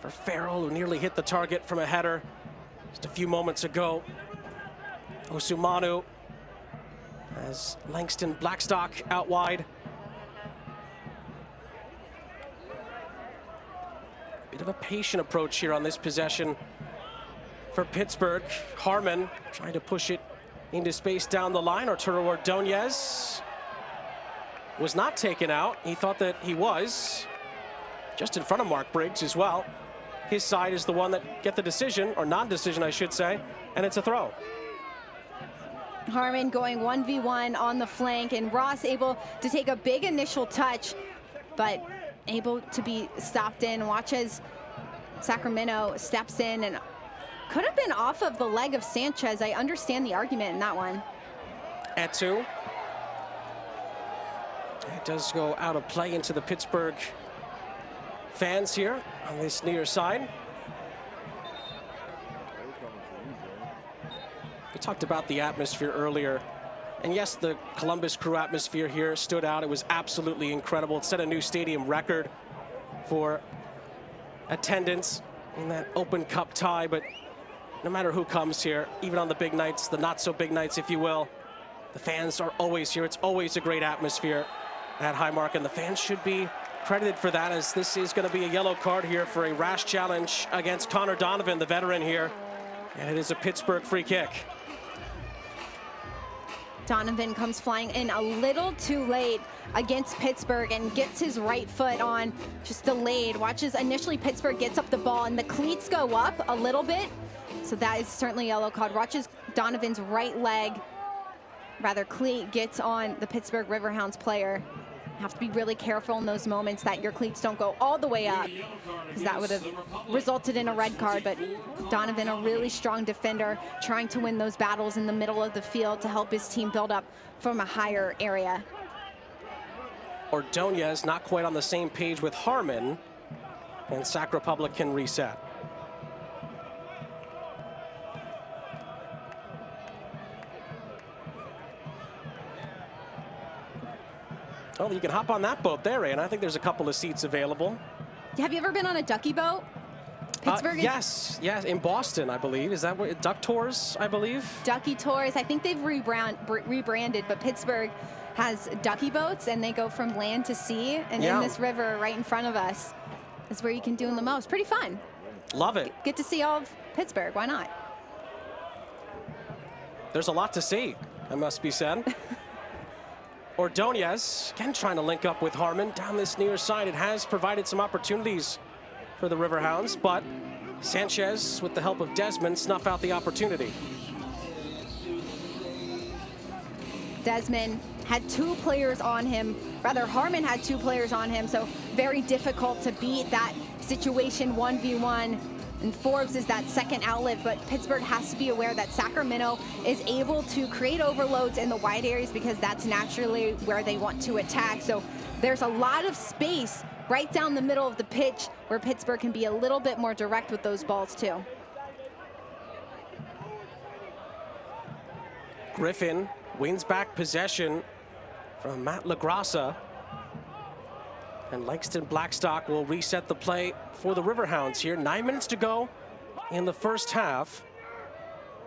for Farrell, who nearly hit the target from a header just a few moments ago. Osumanu as Langston Blackstock out wide. Bit of a patient approach here on this possession for Pittsburgh. Harmon trying to push it into space down the line. Arturo Ordonez was not taken out. He thought that he was. Just in front of Mark Briggs as well. His side is the one that get the decision, or non-decision I should say, and it's a throw. Harmon going 1v1 on the flank, and Ross able to take a big initial touch, but able to be stopped in. Watch as Sacramento steps in, and could have been off of the leg of Sanchez. I understand the argument in that one. Etu. It does go out of play into the Pittsburgh fans here on this near side. We talked about the atmosphere earlier. And yes, the Columbus Crew atmosphere here stood out. It was absolutely incredible. It set a new stadium record for attendance in that Open Cup tie. But no matter who comes here, even on the big nights, the not so big nights, if you will, the fans are always here. It's always a great atmosphere at Highmark, and the fans should be credited for that, as this is going to be a yellow card here for a rash challenge against Connor Donovan, the veteran here. And it is a Pittsburgh free kick. Donovan comes flying in a little too late against Pittsburgh and gets his right foot on, just delayed. Watches initially Pittsburgh gets up the ball and the cleats go up a little bit. So that is certainly a yellow card. Watches Donovan's right leg, rather cleat, gets on the Pittsburgh Riverhounds player. Have to be really careful in those moments that your cleats don't go all the way up, because that would have resulted in a red card. But Donovan, a really strong defender, trying to win those battles in the middle of the field to help his team build up from a higher area. Ordonez not quite on the same page with Harmon, and Sac Republic can reset. Well, you can hop on that boat there, and I think there's a couple of seats available. Have you ever been on a ducky boat? Pittsburgh? Yes, in Boston, I believe. Is that what, Duck Tours, I believe? Ducky Tours. I think they've rebranded, but Pittsburgh has ducky boats, and they go from land to sea, and in this river right in front of us is where you can do them the most. Pretty fun. Love it. Get to see all of Pittsburgh. Why not? There's a lot to see, that must be said. Ordonez, again trying to link up with Harmon down this near side. It has provided some opportunities for the Riverhounds, but Sanchez, with the help of Desmond, snuff out the opportunity. Desmond had two players on him, rather Harmon had two players on him, so very difficult to beat that situation 1v1. And Forbes is that second outlet, but Pittsburgh has to be aware that Sacramento is able to create overloads in the wide areas because that's naturally where they want to attack. So there's a lot of space right down the middle of the pitch where Pittsburgh can be a little bit more direct with those balls too. Griffin wins back possession from Matt LaGrassa. And Langston Blackstock will reset the play for the Riverhounds here. 9 minutes to go in the first half.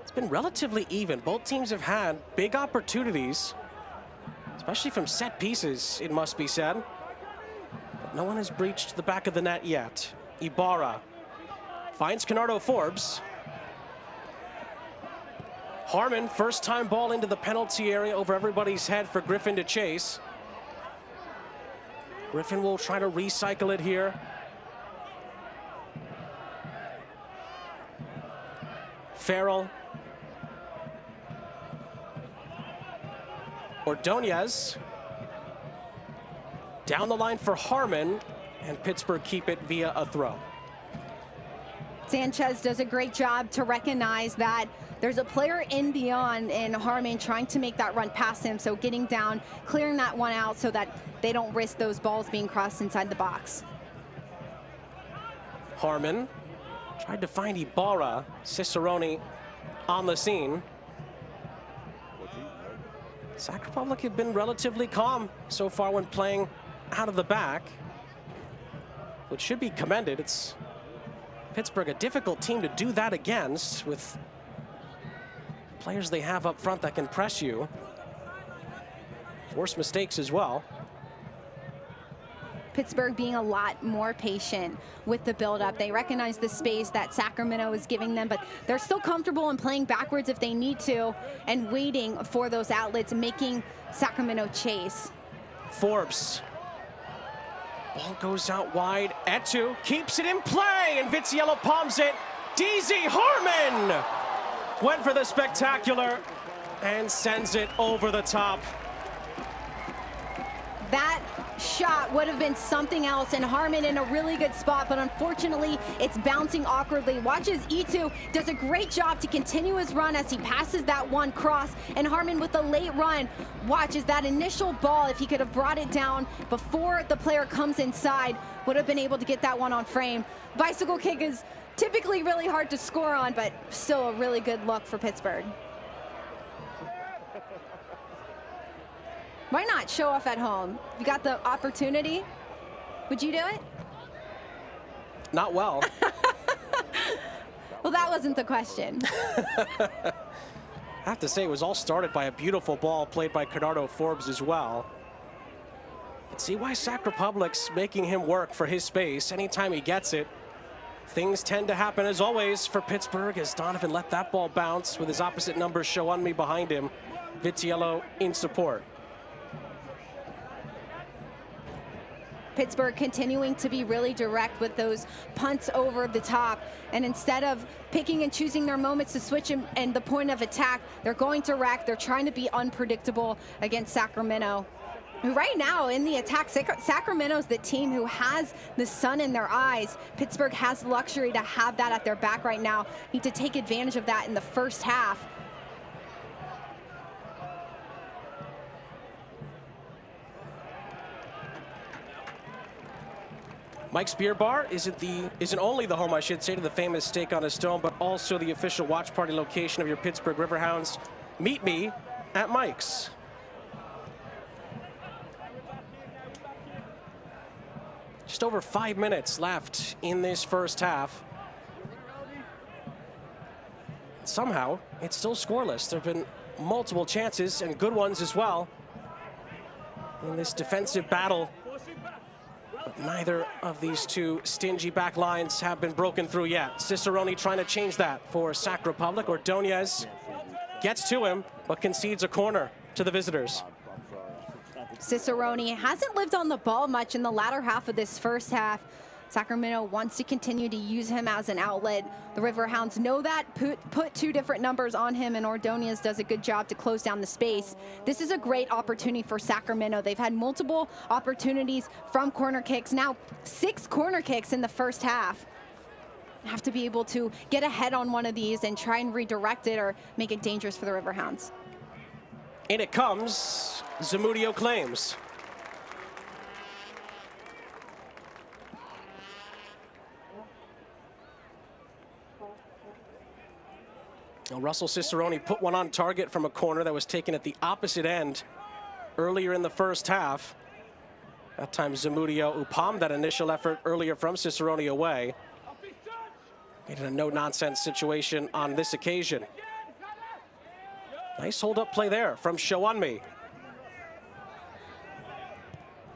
It's been relatively even. Both teams have had big opportunities, especially from set pieces, it must be said. But no one has breached the back of the net yet. Ibarra finds Canardo Forbes. Harmon, first time ball into the penalty area over everybody's head for Griffin to chase. Griffin will try to recycle it here. Farrell. Ordonez. Down the line for Harmon, and Pittsburgh keep it via a throw. Sanchez does a great job to recognize that there's a player in beyond in Harmon trying to make that run past him, so getting down, clearing that one out so that they don't risk those balls being crossed inside the box. Harmon tried to find Ibarra. Cicerone on the scene. Sac Republic have been relatively calm so far when playing out of the back, which should be commended. It's Pittsburgh, a difficult team to do that against with players they have up front that can press you. Force mistakes as well. Pittsburgh being a lot more patient with the build-up. They recognize the space that Sacramento is giving them, but they're still comfortable in playing backwards if they need to and waiting for those outlets and making Sacramento chase. Forbes. Ball goes out wide. Etu keeps it in play, and Vizziello palms it. DZ Harmon went for the spectacular and sends it over the top. That shot would have been something else, and Harmon in a really good spot, but unfortunately, it's bouncing awkwardly. Watch as E2 does a great job to continue his run as he passes that one cross, and Harmon with a late run. Watch as that initial ball, if he could have brought it down before the player comes inside, would have been able to get that one on frame. Bicycle kick is typically really hard to score on, but still a really good look for Pittsburgh. Why not show off at home? If you got the opportunity, would you do it? Not well. Well, that wasn't the question. I have to say, it was all started by a beautiful ball played by Bernardo Forbes as well. Let's see why Sac Republic's making him work for his space. Anytime he gets it, things tend to happen as always for Pittsburgh, as Donovan let that ball bounce with his opposite number show on me behind him. Vitiello in support. Pittsburgh continuing to be really direct with those punts over the top. And instead of picking and choosing their moments to switch and the point of attack, they're going direct. They're trying to be unpredictable against Sacramento. Right now in the attack, Sacramento's the team who has the sun in their eyes. Pittsburgh has the luxury to have that at their back right now. Need to take advantage of that in the first half. Mike's Beer Bar isn't only the home, I should say, to the famous Steak on a Stone, but also the official watch party location of your Pittsburgh Riverhounds. Meet me at Mike's. Just over 5 minutes left in this first half. Somehow, it's still scoreless. There have been multiple chances, and good ones as well, in this defensive battle. But neither of these two stingy back lines have been broken through yet. Cicerone trying to change that for Sac Republic. Ordonez gets to him, but concedes a corner to the visitors. Cicerone hasn't lived on the ball much in the latter half of this first half. Sacramento wants to continue to use him as an outlet. The Riverhounds know that, put two different numbers on him, and Ordonez does a good job to close down the space. This is a great opportunity for Sacramento. They've had multiple opportunities from corner kicks, now 6 corner kicks in the first half. Have to be able to get ahead on one of these and try and redirect it or make it dangerous for the Riverhounds. In it comes, Zamudio claims. Now, Russell Cicerone put one on target from a corner that was taken at the opposite end earlier in the first half. That time Zamudio, who palmed that initial effort earlier from Cicerone away, made it a no-nonsense situation on this occasion. Nice hold-up play there from Show On Me.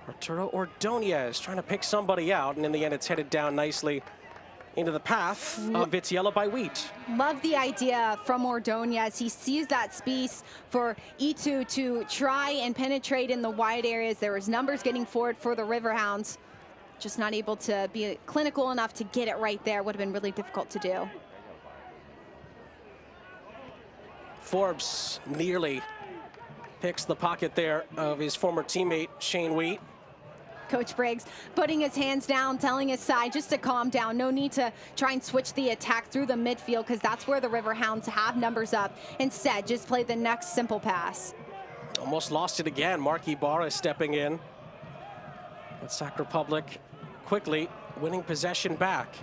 Arturo Ordonez trying to pick somebody out, and in the end it's headed down nicely into the path of Vitiello by Wheat. Love the idea from Ordonez. He sees that space for E2 to try and penetrate in the wide areas. There was numbers getting forward for the Riverhounds. Just not able to be clinical enough to get it right there. Would have been really difficult to do. Forbes nearly picks the pocket there of his former teammate, Shane Wheat. Coach Briggs putting his hands down, telling his side just to calm down. No need to try and switch the attack through the midfield, because that's where the Riverhounds have numbers up. Instead, just play the next simple pass. Almost lost it again. Mark Ibarra stepping in. But Sac Republic quickly winning possession back.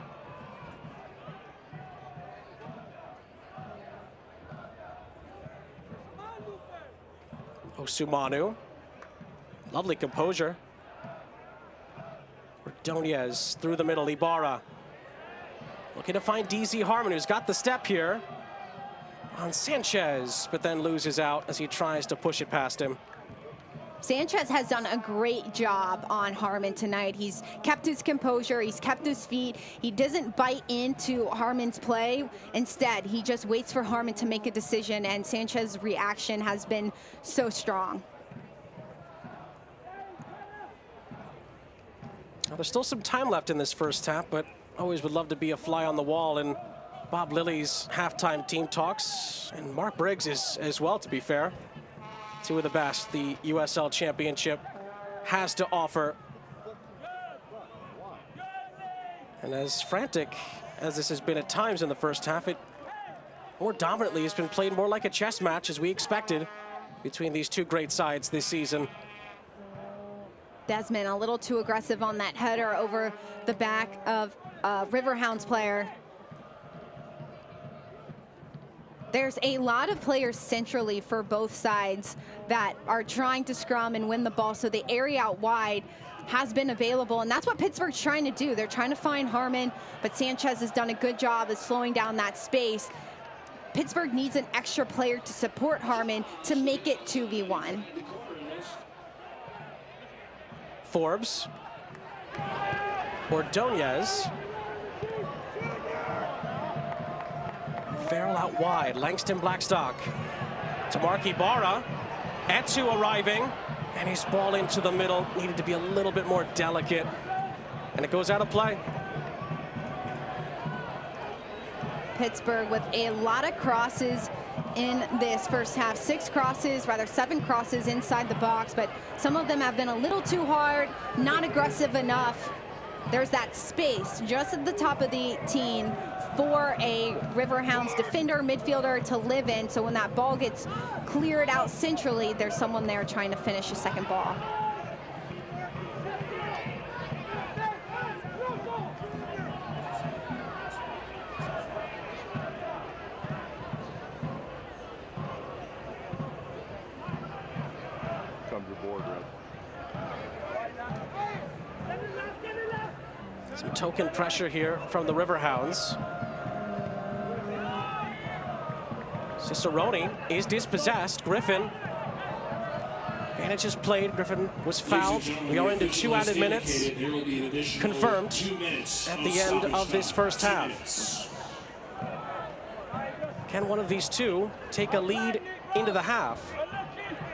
Osumanu. Lovely composure. Ordonez through the middle, Ibarra. Looking to find DZ Harmon, who's got the step here on Sanchez, but then loses out as he tries to push it past him. Sanchez has done a great job on Harmon tonight. He's kept his composure, he's kept his feet. He doesn't bite into Harmon's play. Instead, he just waits for Harmon to make a decision, and Sanchez's reaction has been so strong. Now, there's still some time left in this first half, but always would love to be a fly on the wall in Bob Lilly's halftime team talks, and Mark Briggs is as well, to be fair. Two of the best the USL Championship has to offer And as frantic as this has been at times in the first half, it more dominantly has been played more like a chess match as we expected between these two great sides this season. Desmond a little too aggressive on that header over the back of Riverhounds player. There's a lot of players centrally for both sides that are trying to scrum and win the ball, so the area out wide has been available, and that's what Pittsburgh's trying to do. They're trying to find Harmon, but Sanchez has done a good job of slowing down that space. Pittsburgh needs an extra player to support Harmon to make it 2v1. Forbes. Ordonez. Farrell out wide. Langston Blackstock. To Mark Ibarra. Etu arriving. And his ball into the middle. Needed to be a little bit more delicate. And it goes out of play. Pittsburgh with a lot of crosses in this first half. 7 crosses inside the box, but some of them have been a little too hard, not aggressive enough. There's that space just at the top of the team for a Riverhounds defender, midfielder to live in. So when that ball gets cleared out centrally, there's someone there trying to finish a second ball. Some token pressure here from the Riverhounds. Cicerone is dispossessed. Griffin. Advantage is played. Griffin was fouled. We are into 2 added minutes. Confirmed at the end of this first half. Can one of these two take a lead into the half?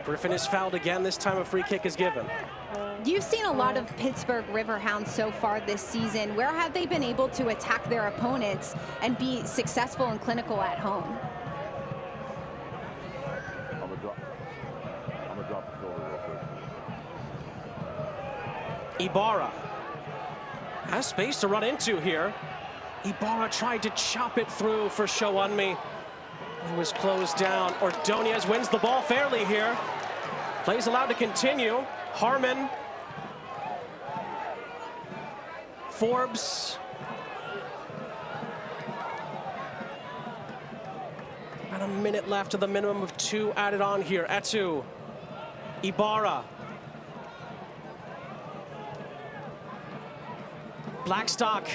Griffin is fouled again. This time a free kick is given. You've seen a lot of Pittsburgh Riverhounds so far this season. Where have they been able to attack their opponents and be successful and clinical at home? Ibarra has space to run into here. Ibarra tried to chop it through for Shounmi. It was closed down. Ordonez wins the ball fairly here. Plays allowed to continue. Harmon. Forbes. About a minute left to the minimum of 2 added on here. Etu. Ibarra. Blackstock.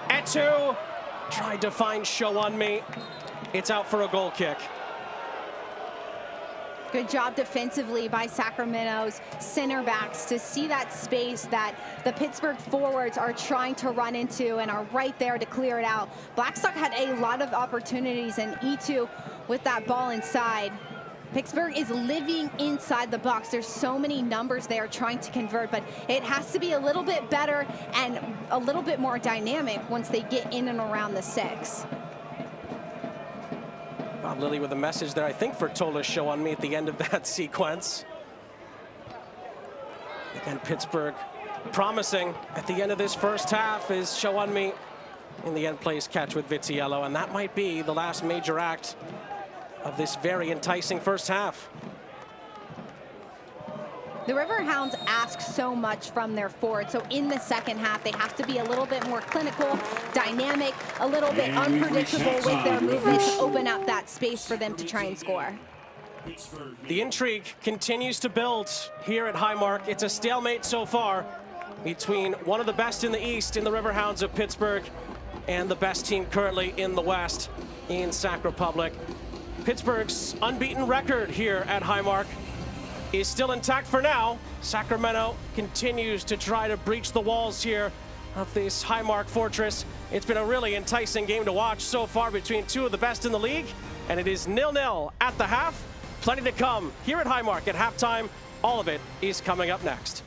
Etu tried to find Shounmi. It's out for a goal kick. Good job defensively by Sacramento's center backs to see that space that the Pittsburgh forwards are trying to run into and are right there to clear it out. Blackstock had a lot of opportunities, and E2 with that ball inside. Pittsburgh is living inside the box. There's so many numbers they are trying to convert, but it has to be a little bit better and a little bit more dynamic once they get in and around the 6. Bob Lilly with a message there, I think, for Tola Shounmi at the end of that sequence. Again, Pittsburgh promising at the end of this first half is Shounmi in the end plays catch with Vitiello, and that might be the last major act of this very enticing first half. The Riverhounds ask so much from their forwards, so in the second half, they have to be a little bit more clinical, dynamic, a little bit unpredictable with their movement to open up that space for them to try and score. The intrigue continues to build here at Highmark. It's a stalemate so far between one of the best in the East in the Riverhounds of Pittsburgh and the best team currently in the West in Sac Republic. Pittsburgh's unbeaten record here at Highmark is still intact for now. Sacramento continues to try to breach the walls here of this Highmark fortress. It's been a really enticing game to watch so far between two of the best in the league, and it is 0-0 at the half. Plenty to come here at Highmark at halftime. All of it is coming up next.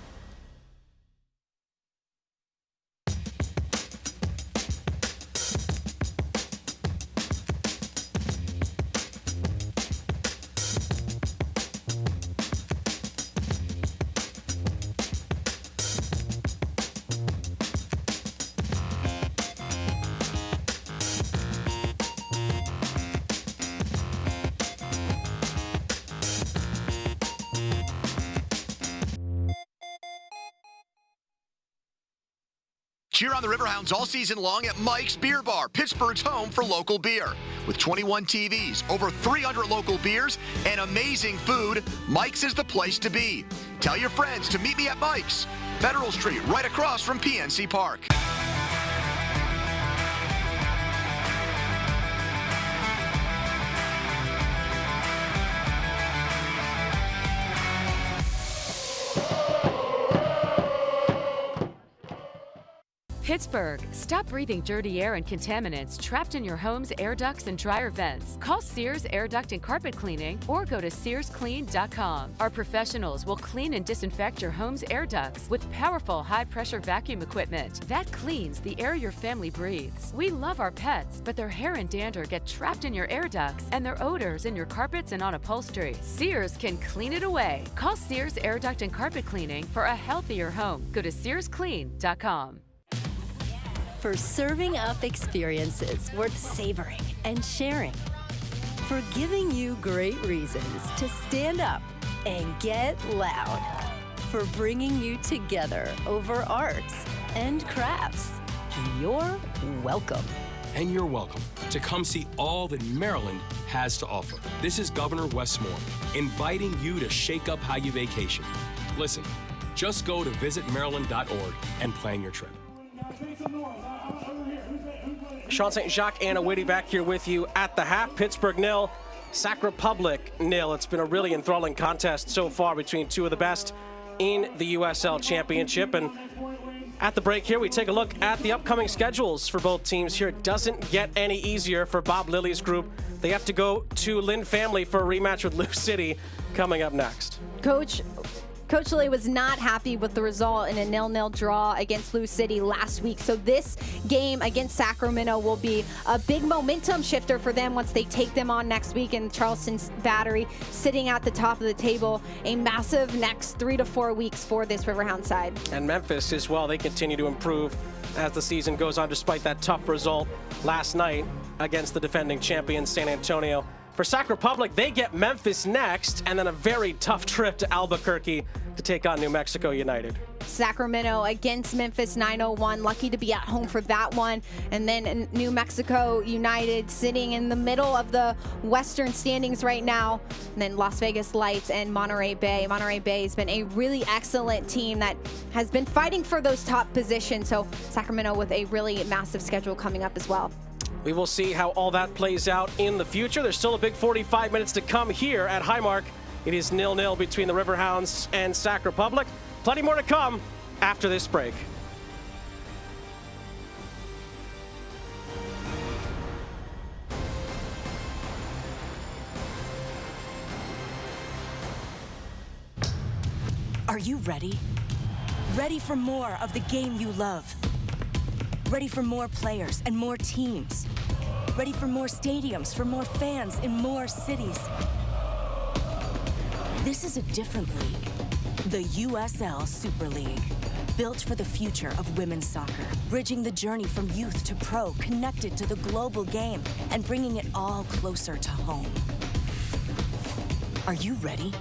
Cheer on the Riverhounds all season long at Mike's Beer Bar, Pittsburgh's home for local beer. With 21 TVs, over 300 local beers, and amazing food, Mike's is the place to be. Tell your friends to meet me at Mike's, Federal Street, right across from PNC Park. Pittsburgh, stop breathing dirty air and contaminants trapped in your home's air ducts and dryer vents. Call Sears Air Duct and Carpet Cleaning or go to SearsClean.com. Our professionals will clean and disinfect your home's air ducts with powerful high-pressure vacuum equipment that cleans the air your family breathes. We love our pets, but their hair and dander get trapped in your air ducts and their odors in your carpets and on upholstery. Sears can clean it away. Call Sears Air Duct and Carpet Cleaning for a healthier home. Go to SearsClean.com. For serving up experiences worth savoring and sharing. For giving you great reasons to stand up and get loud. For bringing you together over arts and crafts. You're welcome. And you're welcome to come see all that Maryland has to offer. This is Governor Wes Moore inviting you to shake up how you vacation. Listen, just go to visitmaryland.org and plan your trip. Sean St. Jacques, Anna Whitty back here with you at the half. Pittsburgh 0, Sac Republic 0. It's been a really enthralling contest so far between two of the best in the USL Championship. And at the break here, we take a look at the upcoming schedules for both teams here. It doesn't get any easier for Bob Lilly's group. They have to go to Lynn Family for a rematch with Lou City coming up next. Coach Lilly was not happy with the result in a 0-0 draw against Lou City last week. So this game against Sacramento will be a big momentum shifter for them once they take them on next week in Charleston's Battery, sitting at the top of the table. A massive next 3 to 4 weeks for this Riverhound side. And Memphis as well. They continue to improve as the season goes on, despite that tough result last night against the defending champions San Antonio. For Sac Republic, they get Memphis next, and then a very tough trip to Albuquerque to take on New Mexico United. Sacramento against Memphis 901. Lucky to be at home for that one. And then New Mexico United sitting in the middle of the Western standings right now. And then Las Vegas Lights and Monterey Bay. Monterey Bay has been a really excellent team that has been fighting for those top positions. So Sacramento with a really massive schedule coming up as well. We will see how all that plays out in the future. There's still a big 45 minutes to come here at Highmark. It is 0-0 between the Riverhounds and Sac Republic. Plenty more to come after this break. Are you ready? Ready for more of the game you love? Ready for more players and more teams? Ready for more stadiums, for more fans in more cities? This is a different league. The USL Super League. Built for the future of women's soccer. Bridging the journey from youth to pro, connected to the global game, and bringing it all closer to home. Are you ready?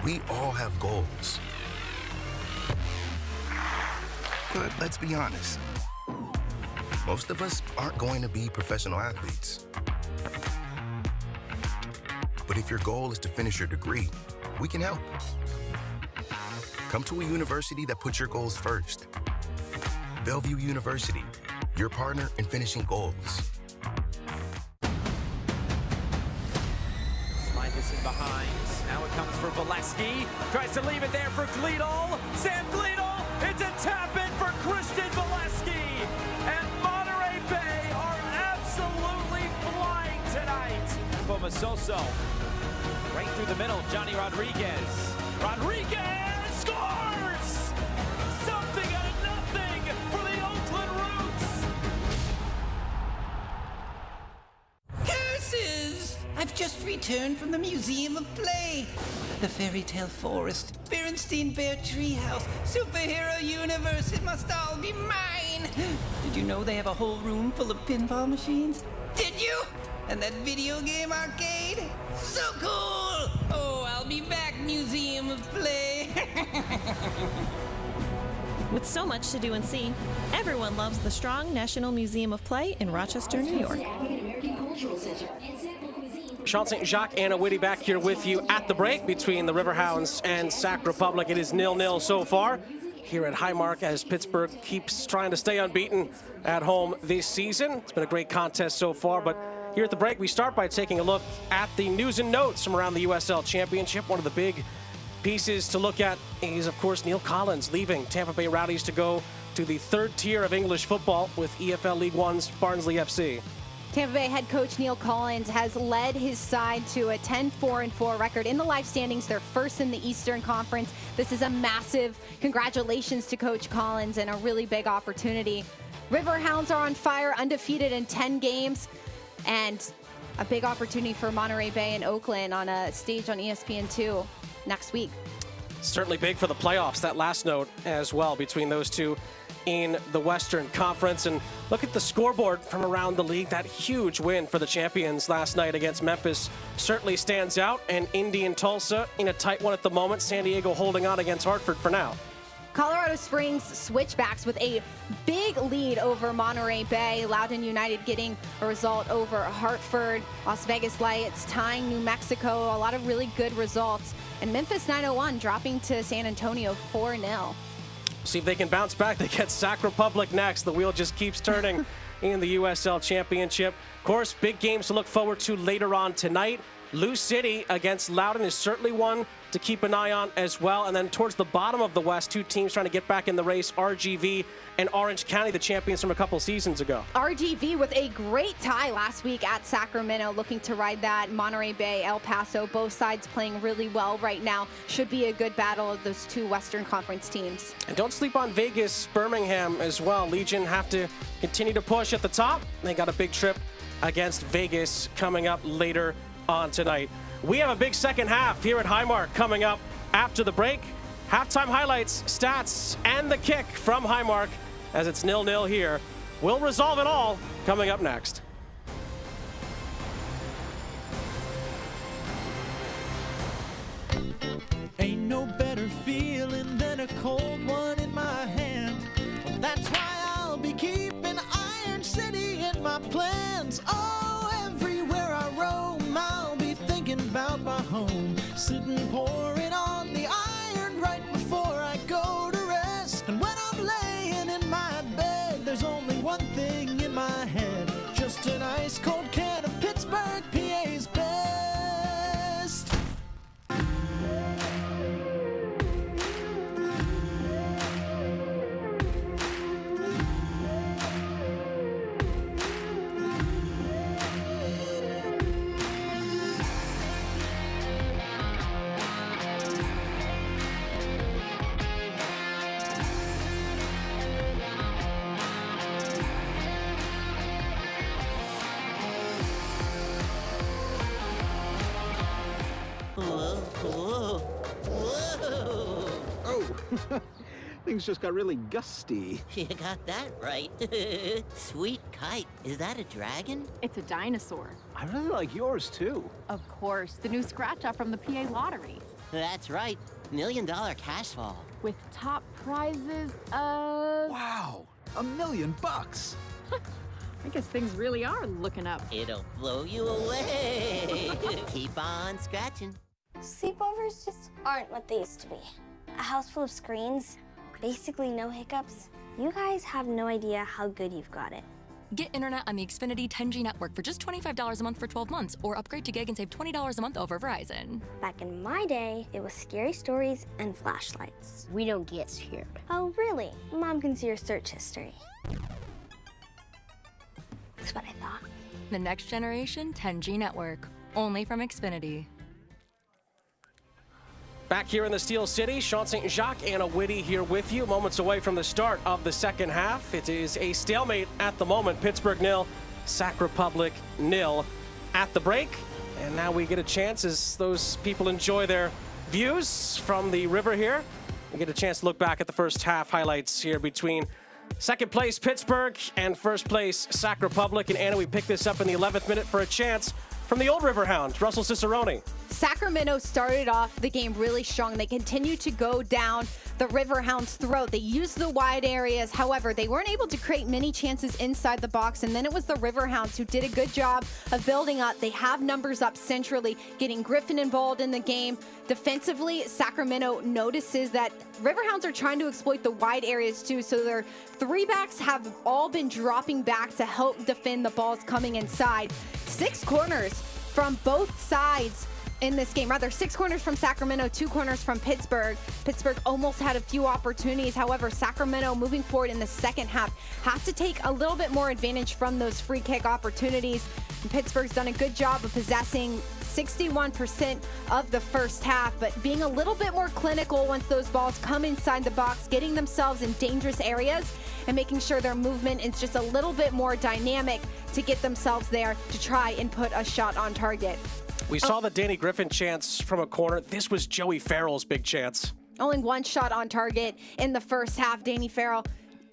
We all have goals. But let's be honest. Most of us aren't going to be professional athletes. But if your goal is to finish your degree, we can help. Come to a university that puts your goals first. Bellevue University, your partner in finishing goals. Slide this in behind. Now it comes for Valesky. Tries to leave it there for Gleedle. Sam Gleedle. It's a tap in for Christian Valesky. And Monterey Bay are absolutely flying tonight. Pomasoso Right through the middle, Johnny Rodriguez. Rodriguez scores! Something out of nothing for the Oakland Roots! Curses! I've just returned from the Museum of Play. The fairy tale forest, Berenstein Bear Treehouse, superhero universe, it must all be mine! Did you know they have a whole room full of pinball machines? Did you? And that video game arcade? So cool! Oh, I'll be back, Museum of Play. With so much to do and see, everyone loves the strong National Museum of Play in Rochester, New York. Sean St. Jacques, Anna Whitty back here with you at the break between the Riverhounds and Sac Republic. It is 0-0 so far here at Highmark as Pittsburgh keeps trying to stay unbeaten at home this season. It's been a great contest so far, but here at the break, we start by taking a look at the news and notes from around the USL Championship. One of the big pieces to look at is, of course, Neil Collins leaving Tampa Bay Rowdies to go to the third tier of English football with EFL League One's Barnsley FC. Tampa Bay head coach Neil Collins has led his side to a 10-4-4 record in the live standings. They're first in the Eastern Conference. This is a massive congratulations to Coach Collins and a really big opportunity. Riverhounds are on fire, undefeated in 10 games, and a big opportunity for Monterey Bay and Oakland on a stage on ESPN2 next week. Certainly big for the playoffs, that last note as well between those two in the Western Conference. And look at the scoreboard from around the league. That huge win for the champions last night against Memphis certainly stands out. And Indy and Tulsa in a tight one at the moment. San Diego holding on against Hartford for now. Colorado Springs Switchbacks with a big lead over Monterey Bay. Loudoun United getting a result over Hartford. Las Vegas Lights tying New Mexico. A lot of really good results. And Memphis 901 dropping to San Antonio 4-0. See if they can bounce back. They get Sac Republic next. The wheel just keeps turning in the USL Championship. Of course, big games to look forward to later on tonight. Lou City against Loudoun is certainly one to keep an eye on as well. And then towards the bottom of the West, two teams trying to get back in the race, RGV and Orange County, the champions from a couple seasons ago. RGV with a great tie last week at Sacramento, looking to ride that. Monterey Bay, El Paso, both sides playing really well right now. Should be a good battle of those two Western Conference teams. And don't sleep on Vegas, Birmingham as well. Legion have to continue to push at the top. They got a big trip against Vegas coming up later on tonight. We have a big second half here at Highmark coming up after the break. Halftime highlights, stats, and the kick from Highmark as it's 0-0 here. We'll resolve it all coming up next. Ain't no better feeling than a cold one in my hand. That's why I'll be keeping Iron City in my plans. Oh, everywhere I roam, I'll be thinking about my home. Sitting pouring on the iron right before I go to rest. And when I'm laying in my bed, there's only one thing in my head. Just an ice cold can of Pittsburgh, PA's best. Things just got really gusty. You got that right. Sweet kite. Is that a dragon? It's a dinosaur. I really like yours, too. Of course, the new scratch-off from the PA lottery. That's right. $1 million cash fall. With top prizes of... Wow, $1 million. I guess things really are looking up. It'll blow you away. Keep on scratching. Sleepovers just aren't what they used to be. A house full of screens, basically no hiccups. You guys have no idea how good you've got it. Get internet on the Xfinity 10G network for just $25 a month for 12 months, or upgrade to Gig and save $20 a month over Verizon. Back in my day, it was scary stories and flashlights. We don't get scared. Oh, really? Mom can see your search history. That's what I thought. The next generation 10G network, only from Xfinity. Back here in the Steel City, Sean St. Jacques, Anna Whitty here with you. Moments away from the start of the second half. It is a stalemate at the moment. Pittsburgh 0, Sac Republic 0 at the break. And now we get a chance, as those people enjoy their views from the river here, we get a chance to look back at the first half highlights here between second place Pittsburgh and first place Sac Republic. And Anna, we pick this up in the 11th minute for a chance from the old Riverhounds, Russell Cicerone. Sacramento started off the game really strong. They continued to go down the Riverhounds' throat. They used the wide areas. However, they weren't able to create many chances inside the box. And then it was the Riverhounds who did a good job of building up. They have numbers up centrally, getting Griffin involved in the game. Defensively, Sacramento notices that Riverhounds are trying to exploit the wide areas too. So their three backs have all been dropping back to help defend the balls coming inside. 6 corners from both sides in this game. Rather, 6 corners from Sacramento, 2 corners from Pittsburgh. Pittsburgh almost had a few opportunities. However, Sacramento moving forward in the second half has to take a little bit more advantage from those free kick opportunities. And Pittsburgh's done a good job of possessing 61% of the first half, but being a little bit more clinical once those balls come inside the box, getting themselves in dangerous areas and making sure their movement is just a little bit more dynamic to get themselves there to try and put a shot on target. We saw the Danny Griffin chance from a corner. This was Joey Farrell's big chance. Only 1 shot on target in the first half. Danny Farrell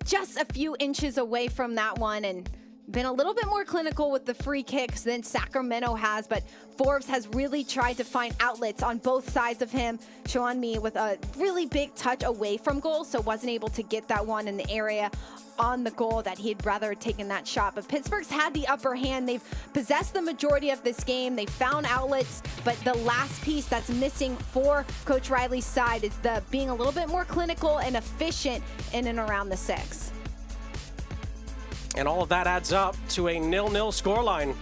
just a few inches away from that one and been a little bit more clinical with the free kicks than Sacramento has, but Forbes has really tried to find outlets on both sides of him. Showing me with a really big touch away from goal, so wasn't able to get that one in the area on the goal that he'd rather have taken that shot. But Pittsburgh's had the upper hand. They've possessed the majority of this game. They found outlets, but the last piece that's missing for Coach Riley's side is the being a little bit more clinical and efficient in and around the 6. And all of that adds up to a 0-0 scoreline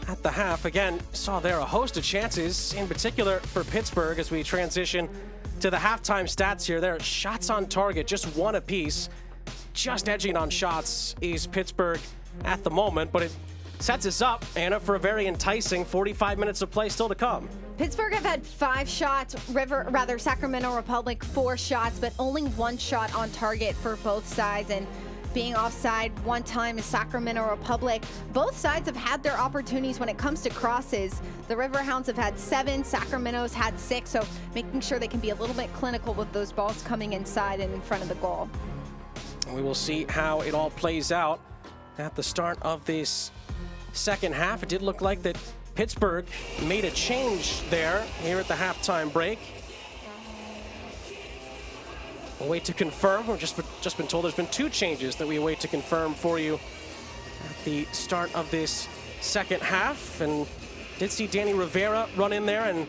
at the half. Again, saw there a host of chances, in particular for Pittsburgh, as we transition to the halftime stats here. There are shots on target, just 1 apiece. Just edging on shots is Pittsburgh at the moment, but it sets us up, Anna, for a very enticing 45 minutes of play still to come. Pittsburgh have had 5 shots, Sacramento Republic 4 shots, but only 1 shot on target for both sides. And being offside 1 time is Sacramento Republic. Both sides have had their opportunities when it comes to crosses. The Riverhounds have had 7, Sacramento's had 6, so making sure they can be a little bit clinical with those balls coming inside and in front of the goal. We will see how it all plays out at the start of this second half. It did look like that Pittsburgh made a change there here at the halftime break. We'll wait to confirm. We've just been told there's been 2 changes that we await to confirm for you at the start of this second half. And did see Danny Rivera run in there, and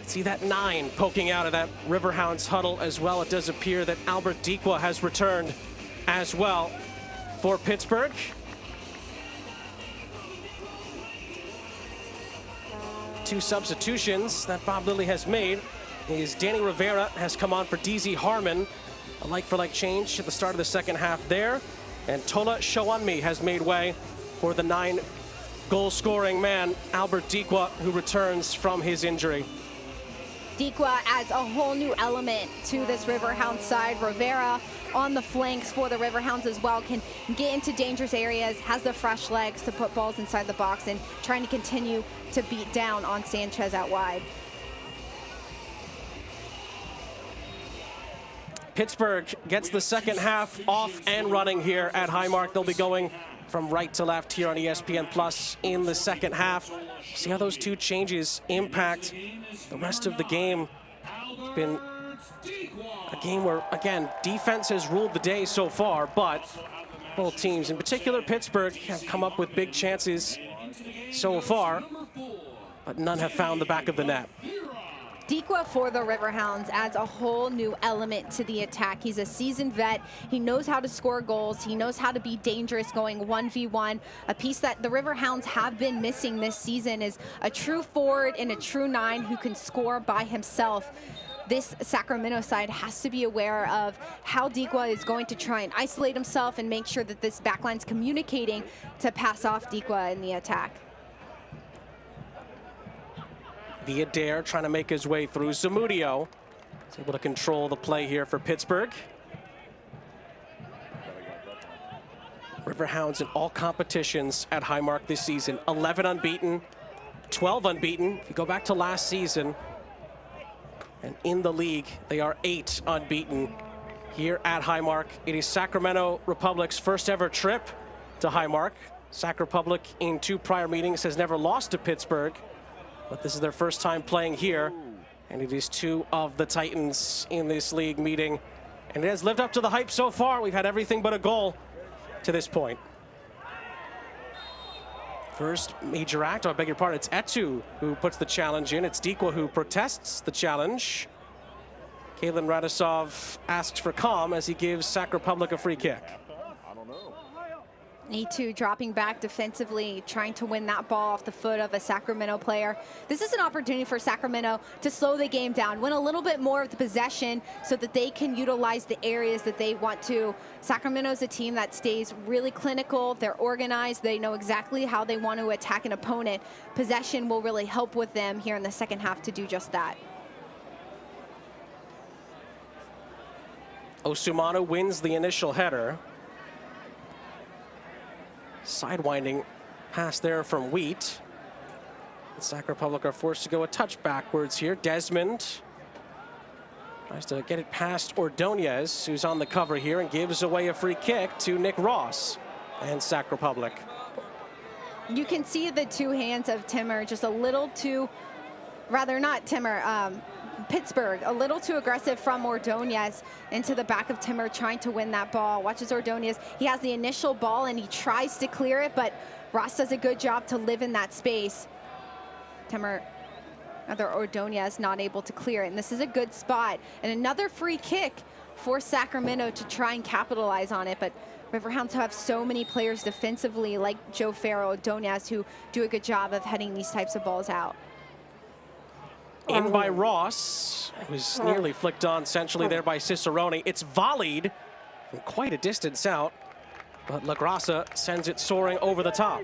see that 9 poking out of that Riverhounds huddle as well. It does appear that Albert Dikwa has returned as well for Pittsburgh. Two substitutions that Bob Lilly has made is Danny Rivera has come on for DZ Harmon, a like-for-like change at the start of the second half there. And Tola Showanmi has made way for the 9 goal-scoring man, Albert Dikwa, who returns from his injury. Dikwa adds a whole new element to this Riverhounds side. Rivera on the flanks for the Riverhounds as well, can get into dangerous areas, has the fresh legs to put balls inside the box, and trying to continue to beat down on Sanchez out wide. Pittsburgh gets the second half off and running here at Highmark. They'll be going from right to left here on ESPN Plus in the second half. See how those 2 changes impact the rest of the game. It's been a game where, again, defense has ruled the day so far, but both teams, in particular Pittsburgh, have come up with big chances so far, but none have found the back of the net. Dikwa for the Riverhounds adds a whole new element to the attack. He's a seasoned vet. He knows how to score goals. He knows how to be dangerous going 1v1. A piece that the Riverhounds have been missing this season is a true forward and a true 9 who can score by himself. This Sacramento side has to be aware of how Dikwa is going to try and isolate himself and make sure that this backline's communicating to pass off Dikwa in the attack. Via Dare trying to make his way through. Zamudio He's able to control the play here for Pittsburgh. Riverhounds in all competitions at Highmark this season. 11 unbeaten, 12 unbeaten. If you go back to last season, and in the league, they are 8 unbeaten here at Highmark. It is Sacramento Republic's first ever trip to Highmark. Sac Republic in 2 prior meetings has never lost to Pittsburgh, but this is their first time playing here. And it is 2 of the Titans in this league meeting. And it has lived up to the hype so far. We've had everything but a goal to this point. First major act, I beg your pardon, it's Etu who puts the challenge in. It's Dikwa who protests the challenge. Kalen Radisov asks for calm as he gives Sac Republic a free kick. E2 dropping back defensively, trying to win that ball off the foot of a Sacramento player. This is an opportunity for Sacramento to slow the game down, win a little bit more of the possession so that they can utilize the areas that they want to. Sacramento's a team that stays really clinical. They're organized. They know exactly how they want to attack an opponent. Possession will really help with them here in the second half to do just that. Osumano wins the initial header. Sidewinding pass there from Wheat. Sac Republic are forced to go a touch backwards here. Desmond tries to get it past Ordonez, who's on the cover here, and gives away a free kick to Nick Ross and Sac Republic. You can see the 2 hands of Timmer just a little too, rather not Timmer, Pittsburgh, a little too aggressive from Ordonez into the back of Timmer, trying to win that ball. Watches Ordonez. He has the initial ball and he tries to clear it, but Ross does a good job to live in that space. Timmer, other Ordonez, not able to clear it. And this is a good spot. And another free kick for Sacramento to try and capitalize on it. But Riverhounds have so many players defensively like Joe Farrell, Ordonez, who do a good job of heading these types of balls out. In by Ross. It was nearly flicked on centrally there by Cicerone. It's volleyed from quite a distance out, but LaGrassa sends it soaring over the top.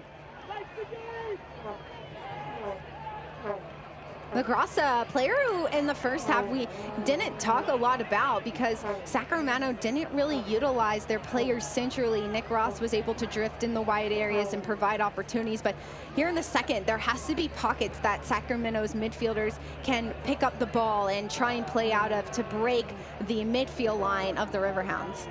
LaGrassa, a player who in the first half we didn't talk a lot about because Sacramento didn't really utilize their players centrally. Nick Ross was able to drift in the wide areas and provide opportunities, but here in the second, there has to be pockets that Sacramento's midfielders can pick up the ball and try and play out of to break the midfield line of the Riverhounds.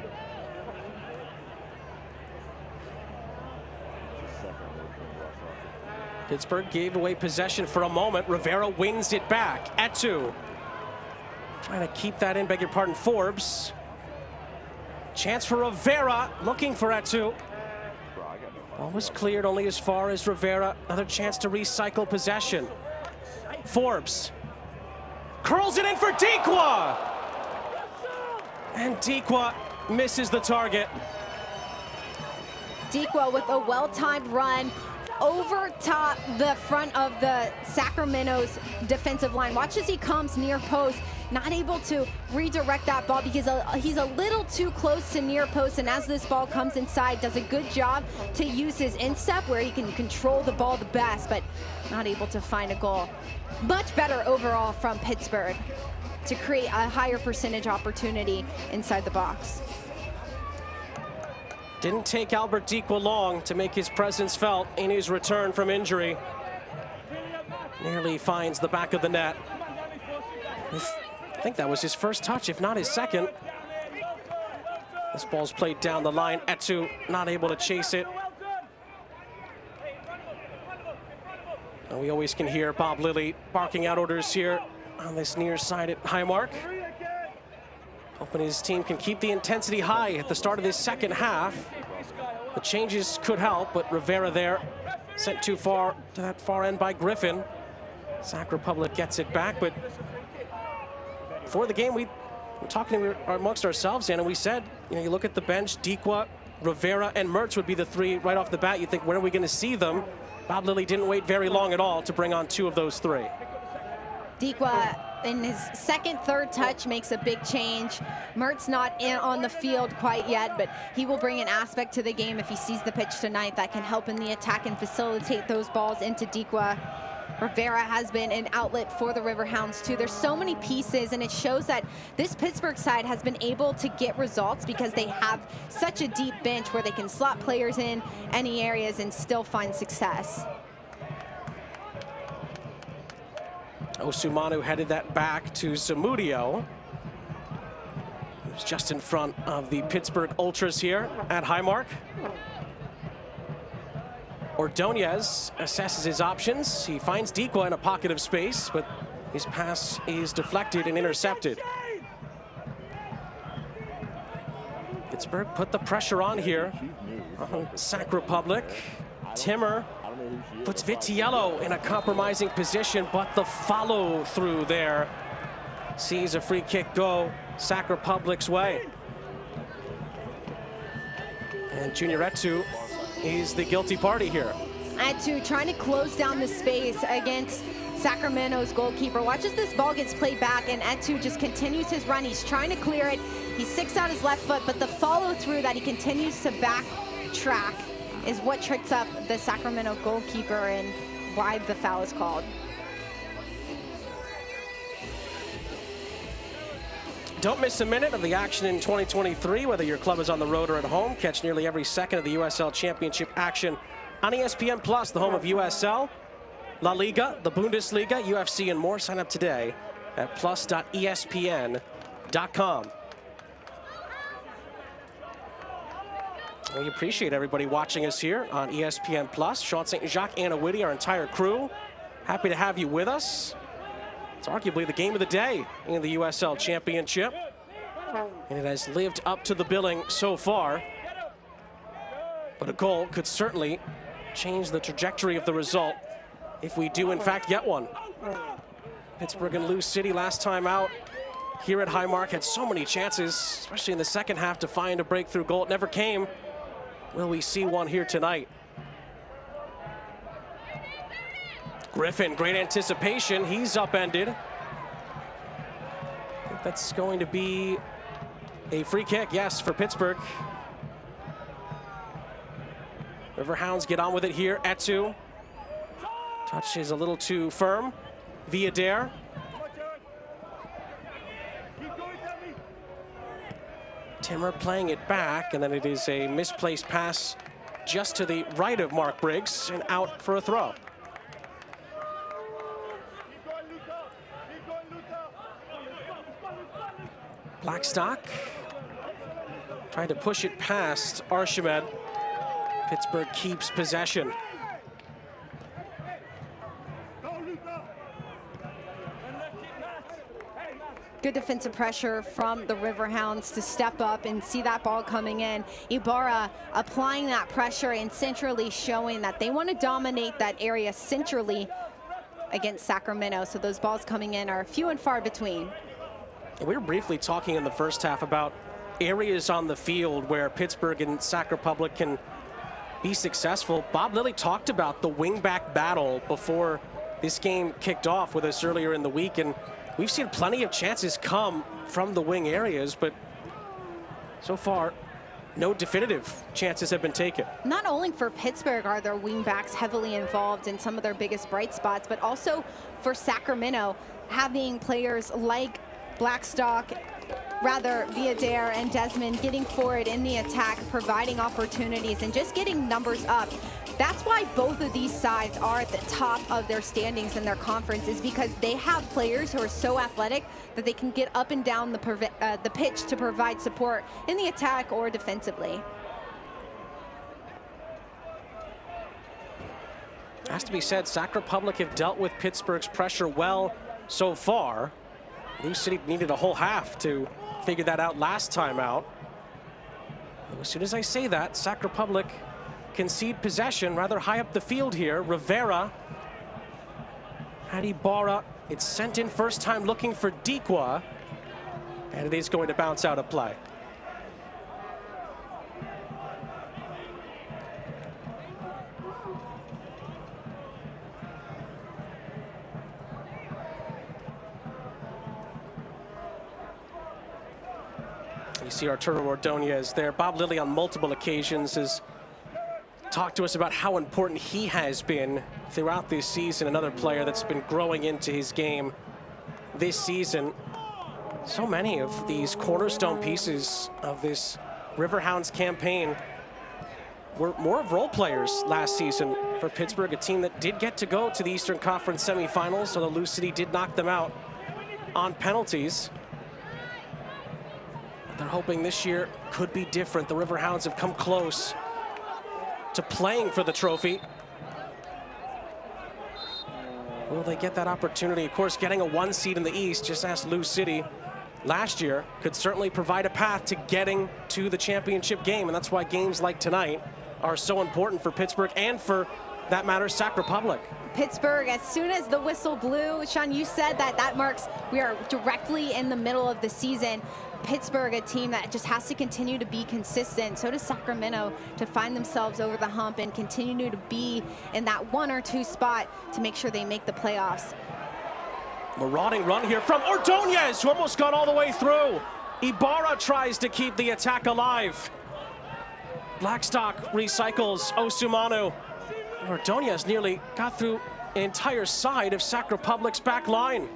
Pittsburgh gave away possession for a moment. Rivera wins it back. Etu trying to keep that in, beg your pardon, Forbes. Chance for Rivera, looking for Etu. Ball was cleared only as far as Rivera. Another chance to recycle possession. Forbes curls it in for Dikwa. And Dikwa misses the target. Dikwa with a well-timed run over top the front of the Sacramento's defensive line. Watch as he comes near post, not able to redirect that ball because he's a little too close to near post, and as this ball comes inside, does a good job to use his instep where he can control the ball the best, but not able to find a goal. Much better overall from Pittsburgh to create a higher percentage opportunity inside the box. Didn't take Albert Dikwa long to make his presence felt in his return from injury. Nearly finds the back of the net. I think that was his first touch, if not his second. This ball's played down the line. Etu not able to chase it. And we always can hear Bob Lilly barking out orders here on this near side at Highmark. Hoping his team can keep the intensity high at the start of this second half. The changes could help, but Rivera there sent too far to that far end by Griffin. Sac Republic gets it back, but before the game, we were talking amongst ourselves, and we said, you know, you look at the bench, Dikwa, Rivera, and Mertz would be the 3 right off the bat. You think, when are we going to see them? Bob Lilly didn't wait very long at all to bring on 2 of those 3. Dikwa, in his second, third touch, makes a big change. Mertz not in on the field quite yet, but he will bring an aspect to the game if he sees the pitch tonight that can help in the attack and facilitate those balls into Dikwa. Rivera has been an outlet for the Riverhounds too. There's so many pieces, and it shows that this Pittsburgh side has been able to get results because they have such a deep bench where they can slot players in any areas and still find success. Osumanu headed that back to Zamudio, who's just in front of the Pittsburgh Ultras here at Highmark. Ordonez assesses his options. He finds Dikwa in a pocket of space, but his pass is deflected and intercepted. Pittsburgh put the pressure on here on Sac Republic. Timmer puts Vitiello in a compromising position, but the follow through there sees a free kick go Sac Republic's way. And Junior Etu is the guilty party here. Etu trying to close down the space against Sacramento's goalkeeper. Watch as this ball gets played back, and Etu just continues his run. He's trying to clear it. He sticks out his left foot, but the follow through that he continues to backtrack is what tricks up the Sacramento goalkeeper and why the foul is called. Don't miss a minute of the action in 2023, whether your club is on the road or at home. Catch nearly every second of the USL Championship action on ESPN Plus, the home of USL, La Liga, the Bundesliga, UFC, and more. Sign up today at plus.espn.com. We appreciate everybody watching us here on ESPN Plus. Sean St. Jacques, Anna Whitty, our entire crew. Happy to have you with us. It's arguably the game of the day in the USL Championship, and it has lived up to the billing so far. But a goal could certainly change the trajectory of the result if we do in fact get one. Pittsburgh and Lou City last time out here at Highmark had so many chances, especially in the second half, to find a breakthrough goal. It never came. Will we see one here tonight? Griffin, great anticipation. He's upended. I think that's going to be a free kick, yes, for Pittsburgh. Riverhounds get on with it here. Etu. Touch is a little too firm. Villader. Timmer playing it back, and then it is a misplaced pass just to the right of Mark Briggs and out for a throw. Blackstock trying to push it past Archimed. Pittsburgh keeps possession. Good defensive pressure from the Riverhounds to step up and see that ball coming in. Ibarra applying that pressure and centrally showing that they want to dominate that area centrally against Sacramento. So those balls coming in are few and far between. We were briefly talking in the first half about areas on the field where Pittsburgh and Sac Republic can be successful. Bob Lilly talked about the wingback battle before this game kicked off with us earlier in the week, and we've seen plenty of chances come from the wing areas, but so far, no definitive chances have been taken. Not only for Pittsburgh are their wingbacks heavily involved in some of their biggest bright spots, but also for Sacramento, having players like Blackstock, Villader and Desmond getting forward in the attack, providing opportunities and just getting numbers up. That's why both of these sides are at the top of their standings in their conference, is because they have players who are so athletic that they can get up and down the pitch to provide support in the attack or defensively. Has to be said, Sac Republic have dealt with Pittsburgh's pressure well so far. Lou City needed a whole half to figure that out last time out. As soon as I say that, Sac Republic concede possession rather high up the field here. Rivera had Ibarra. It's sent in first time looking for Dikwa, and it is going to bounce out of play. You see Arturo Ordonez there. Bob Lilly on multiple occasions has talk to us about how important he has been throughout this season. Another player that's been growing into his game this season. So many of these cornerstone pieces of this Riverhounds campaign were more of role players last season for Pittsburgh, a team that did get to go to the Eastern Conference semifinals, although Lou City did knock them out on penalties. They're hoping this year could be different. The Riverhounds have come close to playing for the trophy. Will they get that opportunity? Of course, getting a 1 seed in the East, just asked Lou City last year, could certainly provide a path to getting to the championship game, and that's why games like tonight are so important for Pittsburgh and, for that matter, Sac Republic. Pittsburgh, as soon as the whistle blew, Sean, you said that marks we are directly in the middle of the season. Pittsburgh, a team that just has to continue to be consistent. So does Sacramento, to find themselves over the hump and continue to be in that 1 or 2 spot to make sure they make the playoffs. Marauding run here from Ordonez, who almost got all the way through. Ibarra tries to keep the attack alive. Blackstock recycles Osumanu. Ordonez nearly got through an entire side of Sac Republic's back line.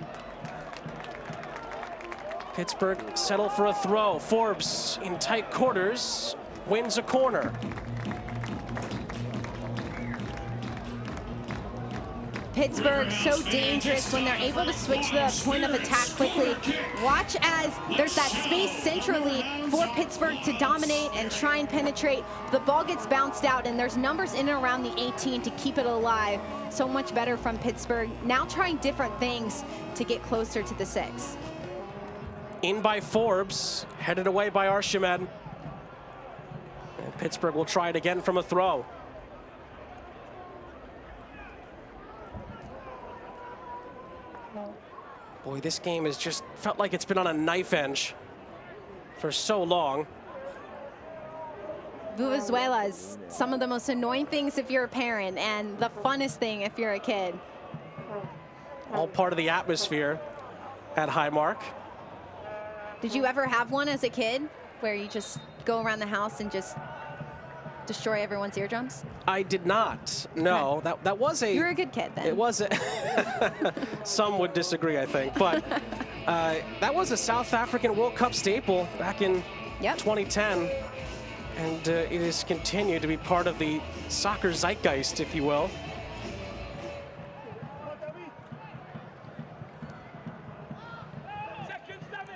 Pittsburgh settle for a throw. Forbes in tight quarters wins a corner. Pittsburgh so dangerous when they're able to switch the point of attack quickly. Watch as there's that space centrally for Pittsburgh to dominate and try and penetrate. The ball gets bounced out, and there's numbers in and around the 18 to keep it alive. So much better from Pittsburgh. Now trying different things to get closer to the 6. In by Forbes, headed away by Archimed. And Pittsburgh will try it again from a throw. Boy, this game has just felt like it's been on a knife edge for so long. Vuvuzelas, some of the most annoying things if you're a parent, and the funnest thing if you're a kid. All part of the atmosphere at Highmark. Did you ever have one as a kid where you just go around the house and just destroy everyone's eardrums? I did not. No, that was a... You're a good kid then. It was a... Some would disagree, I think. But that was a South African World Cup staple back in 2010. And it has continued to be part of the soccer zeitgeist, if you will.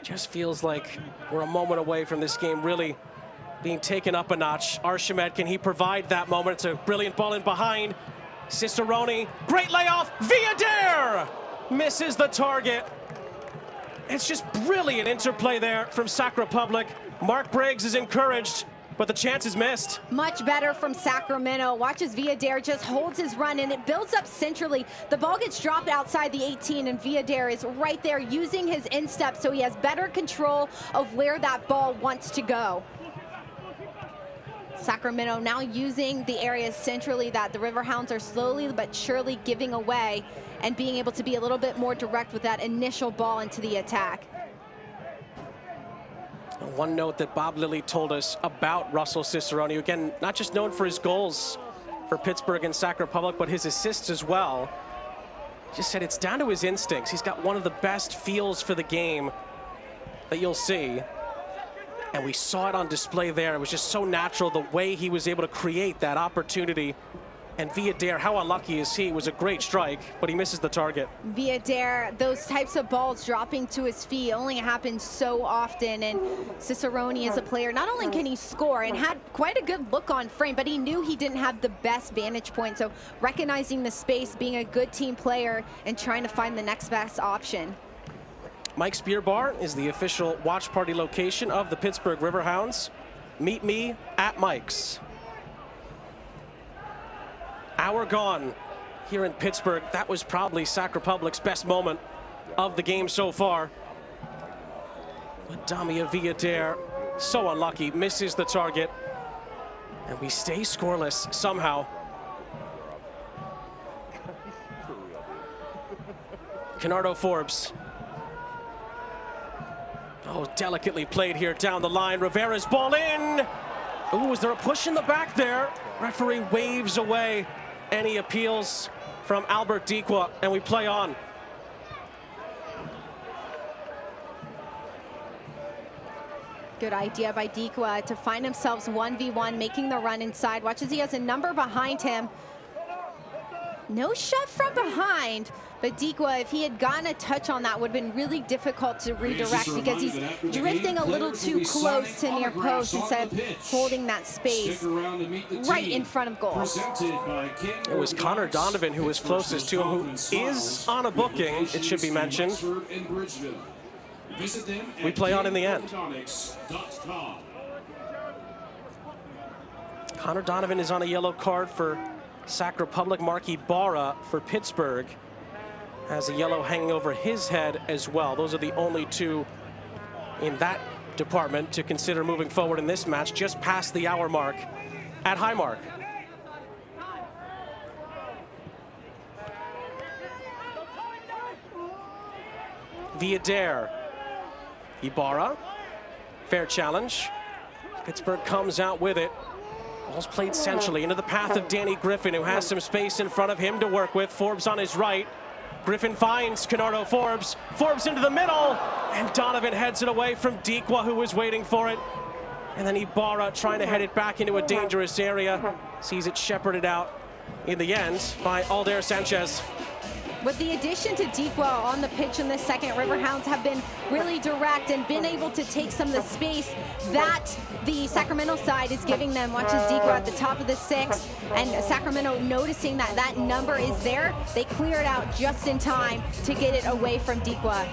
Just feels like we're a moment away from this game really being taken up a notch. Archimed, can he provide that moment? It's a brilliant ball in behind. Cicerone, great layoff. Villader misses the target. It's just brilliant interplay there from Sac Republic. Mark Briggs is encouraged, but the chance is missed. Much better from Sacramento. Watch as Villader just holds his run, and it builds up centrally. The ball gets dropped outside the 18, and Villader is right there using his instep, so he has better control of where that ball wants to go. Sacramento now using the areas centrally that the Riverhounds are slowly but surely giving away, and being able to be a little bit more direct with that initial ball into the attack. One note that Bob Lilly told us about Russell Cicerone, again, not just known for his goals for Pittsburgh and Sac Republic, but his assists as well. Just said it's down to his instincts. He's got one of the best feels for the game that you'll see. And we saw it on display there. It was just so natural the way he was able to create that opportunity. And Villader, how unlucky is he? It was a great strike, but he misses the target. Villader, those types of balls dropping to his feet only happen so often, and Cicerone is a player, not only can he score and had quite a good look on frame, but he knew he didn't have the best vantage point, so recognizing the space, being a good team player, and trying to find the next best option. Mike's Beer Bar is the official watch party location of the Pittsburgh Riverhounds. Meet me at Mike's. Hour gone here in Pittsburgh. That was probably Sac Republic's best moment of the game so far. But Damia Villader, so unlucky, misses the target. And we stay scoreless somehow. Kenardo Forbes. Oh, delicately played here down the line. Rivera's ball in. Ooh, is there a push in the back there? Referee waves away any appeals from Albert Dikwa, and we play on. Good idea by Dikwa to find himself 1v1, making the run inside. Watch as he has a number behind him. No shove from behind, but Dikwa, if he had gotten a touch on that, would have been really difficult to redirect because he's drifting a little too close to near post instead of holding that space right in front of goal. It was Connor Donovan who was closest to him, who is on a booking, it should be mentioned. We play on in the end. Connor Donovan is on a yellow card for Sac Republic. Mark Ibarra for Pittsburgh has a yellow hanging over his head as well. Those are the only two in that department to consider moving forward in this match, just past the hour mark at Highmark. Villader. Ibarra, fair challenge. Pittsburgh comes out with it. Ball's played centrally into the path of Danny Griffin, who has some space in front of him to work with. Forbes on his right. Griffin finds Canardo Forbes. Forbes into the middle, and Donovan heads it away from Dikwa, who was waiting for it. And then Ibarra trying to head it back into a dangerous area. Sees it shepherded out in the end by Aldair Sanchez. With the addition to Dikwa on the pitch in the second, Riverhounds have been really direct and been able to take some of the space that the Sacramento side is giving them. Watch as Dikwa at the top of the six, and Sacramento noticing that that number is there, they clear it out just in time to get it away from Dikwa.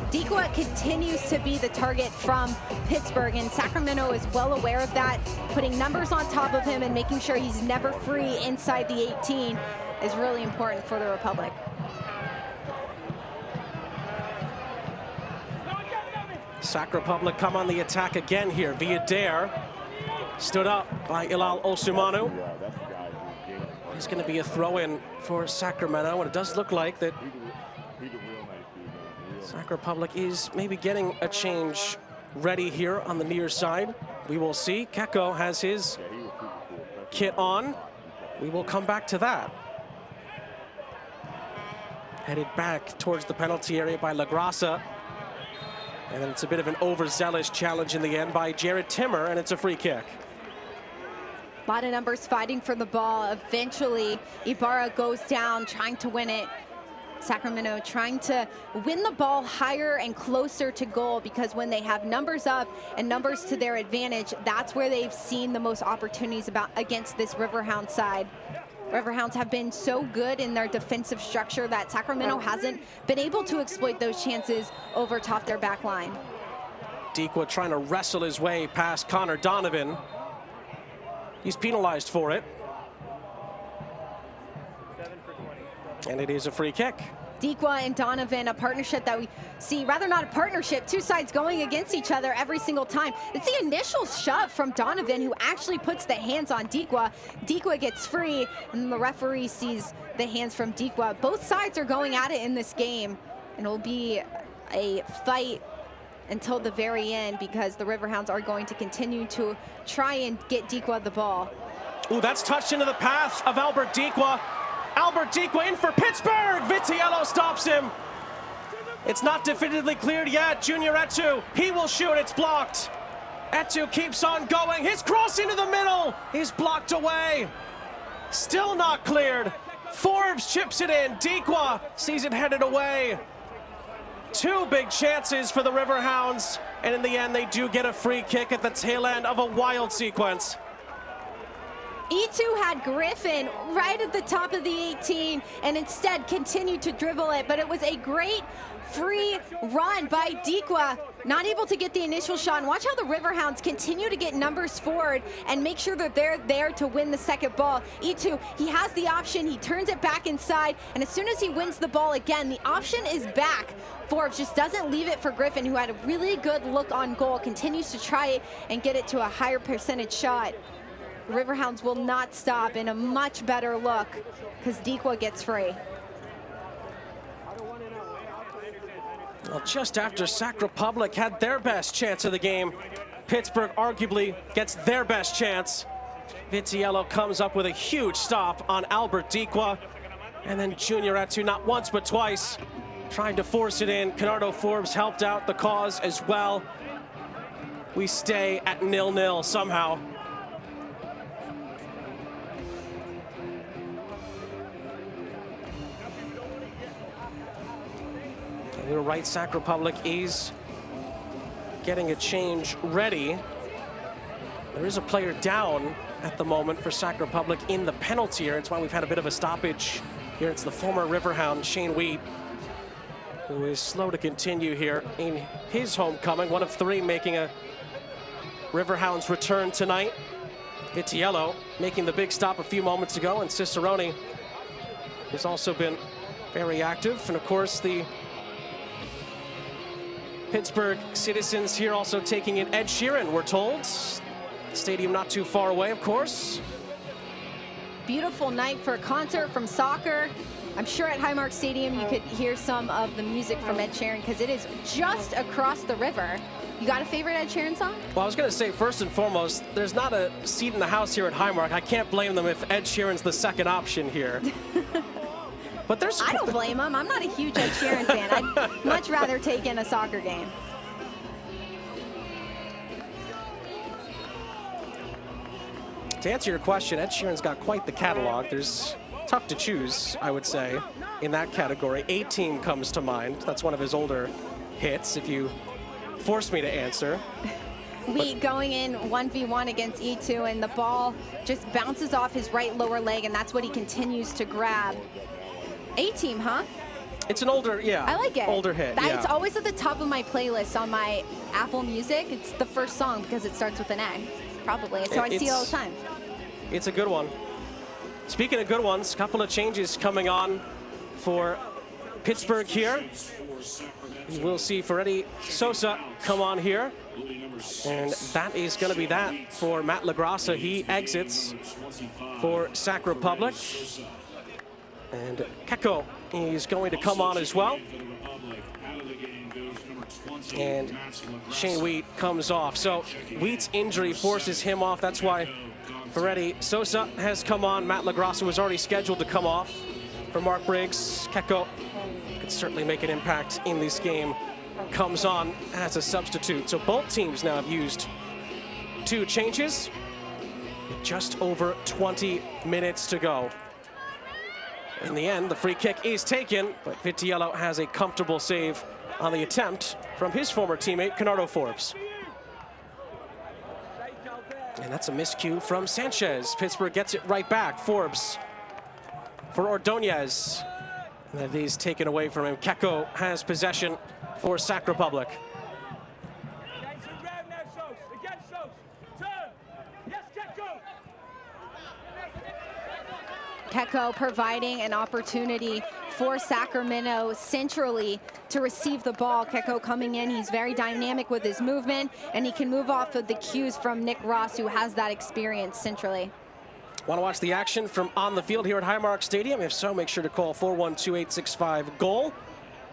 Dikwa continues to be the target from Pittsburgh, and Sacramento is well aware of that, putting numbers on top of him and making sure he's never free inside the 18 is really important for the Republic. Sac Republic come on the attack again here. Villader stood up by Ilal Osumanu. It's going to be a throw-in for Sacramento, and it does look like that Sac Republic is maybe getting a change ready here on the near side. We will see. Keko has his kit on. We will come back to that. Headed back towards the penalty area by LaGrassa. And then it's a bit of an overzealous challenge in the end by Jared Timmer, and it's a free kick. A lot of numbers fighting for the ball. Eventually, Ibarra goes down, trying to win it. Sacramento trying to win the ball higher and closer to goal, because when they have numbers up and numbers to their advantage, that's where they've seen the most opportunities against this Riverhound side. Riverhounds have been so good in their defensive structure that Sacramento hasn't been able to exploit those chances over top their back line. Dikwa trying to wrestle his way past Connor Donovan. He's penalized for it. And it is a free kick. Dikwa and Donovan, a partnership that we see, rather not a partnership, two sides going against each other every single time. It's the initial shove from Donovan who actually puts the hands on Dikwa. Dikwa gets free, and the referee sees the hands from Dikwa. Both sides are going at it in this game, and it will be a fight until the very end, because the Riverhounds are going to continue to try and get Dikwa the ball. Ooh, that's touched into the path of Albert Dikwa. Albert Dikwa in for Pittsburgh. Vitiello stops him. It's not definitively cleared yet. Junior Etu, he will shoot. It's blocked. Etu keeps on going. His cross into the middle is blocked away. Still not cleared. Forbes chips it in. Dikwa sees it headed away. Two big chances for the Riverhounds, and in the end, they do get a free kick at the tail end of a wild sequence. E2 had Griffin right at the top of the 18 and instead continued to dribble it, but it was a great free run by Dikwa, not able to get the initial shot. And watch how the Riverhounds continue to get numbers forward and make sure that they're there to win the second ball. E2, he has the option, he turns it back inside, and as soon as he wins the ball again, the option is back. Forbes just doesn't leave it for Griffin, who had a really good look on goal, continues to try it and get it to a higher percentage shot. Riverhounds will not stop in a much better look because Dikwa gets free. Well, just after Sac Republic had their best chance of the game, Pittsburgh arguably gets their best chance. Vitiello comes up with a huge stop on Albert Diqua. And then Junior Etu, not once but twice, trying to force it in. Canardo Forbes helped out the cause as well. We stay at 0-0 somehow. And we were right, Sac Republic is getting a change ready. There is a player down at the moment for Sac Republic in the penalty area. It's why we've had a bit of a stoppage here. It's the former Riverhound, Shane Wheat, who is slow to continue here in his homecoming. One of three making a Riverhounds return tonight. Vitiello making the big stop a few moments ago, and Cicerone has also been very active. And of course, the Pittsburgh citizens here also taking in Ed Sheeran, we're told. Stadium not too far away, of course. Beautiful night for a concert from soccer. I'm sure at Highmark Stadium you could hear some of the music from Ed Sheeran because it is just across the river. You got a favorite Ed Sheeran song? Well, I was going to say, first and foremost, there's not a seat in the house here at Highmark. I can't blame them if Ed Sheeran's the second option here. But there's... I don't blame him. I'm not a huge Ed Sheeran fan. I'd much rather take in a soccer game. To answer your question, Ed Sheeran's got quite the catalog. There's tough to choose, I would say, in that category. A-Team comes to mind. That's one of his older hits, if you force me to answer. Wheat going in 1v1 against E2, and the ball just bounces off his right lower leg, and that's what he continues to grab. A-Team, huh? It's an older, yeah. I like it. Older hit, yeah. It's always at the top of my playlist on my Apple Music. It's the first song because it starts with an A, probably. So I see it all the time. It's a good one. Speaking of good ones, a couple of changes coming on for Pittsburgh here. We'll see Ferretti Sosa come on here. And that is going to be that for Matt LaGrassa. He exits for Sac Republic. And Keko is going to come on as well. And Shane Wheat comes off. So Wheat's injury forces him off. That's why Ferretti Sosa has come on. Matt LaGrassa was already scheduled to come off for Mark Briggs. Keko could certainly make an impact in this game. Comes on as a substitute. So both teams now have used 2 changes. Just over 20 minutes to go. In the end, the free kick is taken, but Vitiello has a comfortable save on the attempt from his former teammate, Canardo Forbes. And that's a miscue from Sanchez. Pittsburgh gets it right back. Forbes for Ordonez. And that is taken away from him. Keko has possession for Sac Republic. Keko providing an opportunity for Sacramento centrally to receive the ball. Keko coming in, he's very dynamic with his movement, and he can move off of the cues from Nick Ross, who has that experience centrally. Want to watch the action from on the field here at Highmark Stadium? If so, make sure to call 412-865-GOAL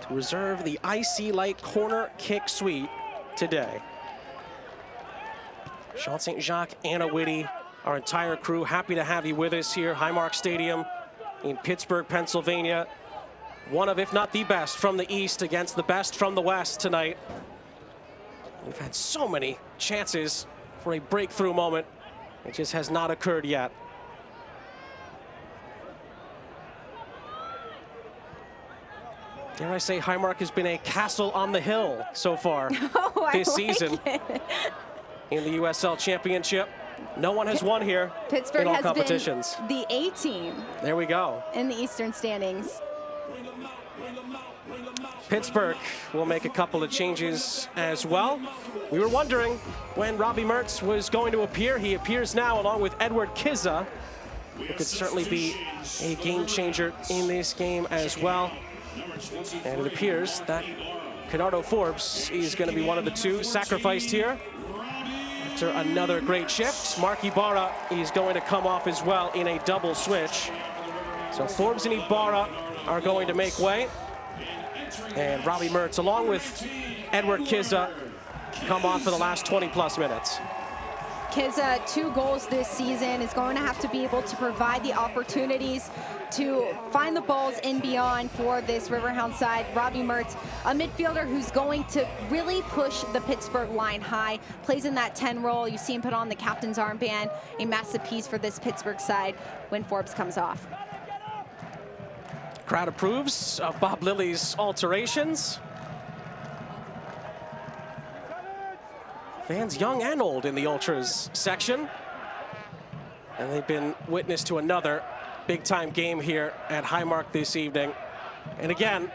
to reserve the IC Light corner kick suite today. Sean St. Jacques, Anna Whitty, our entire crew, happy to have you with us here, Highmark Stadium in Pittsburgh, Pennsylvania. One of, if not the best from the East against the best from the West tonight. We've had so many chances for a breakthrough moment. It just has not occurred yet. Dare I say, Highmark has been a castle on the hill so far this season in the USL Championship. No one has won here Pittsburgh in all has competitions. Been the A-Team. There we go. In the Eastern standings. Pittsburgh will make a couple of changes as well. We were wondering when Robbie Mertz was going to appear. He appears now along with Edward Kizza, who could certainly be a game changer in this game as well. And it appears that Canardo Forbes is going to be one of the two sacrificed here. After another great shift, Mark Ibarra is going to come off as well in a double switch. So Forbes and Ibarra are going to make way. And Robbie Mertz, along with Edward Kizza, come on for the last 20-plus minutes. Kiza, 2 goals this season, is going to have to be able to provide the opportunities to find the balls in beyond for this Riverhound side. Robbie Mertz, a midfielder who's going to really push the Pittsburgh line high, plays in that 10 role. You see him put on the captain's armband, a massive piece for this Pittsburgh side when Forbes comes off. Crowd approves of Bob Lilly's alterations. Fans young and old in the Ultras section. And they've been witness to another big-time game here at Highmark this evening. And again,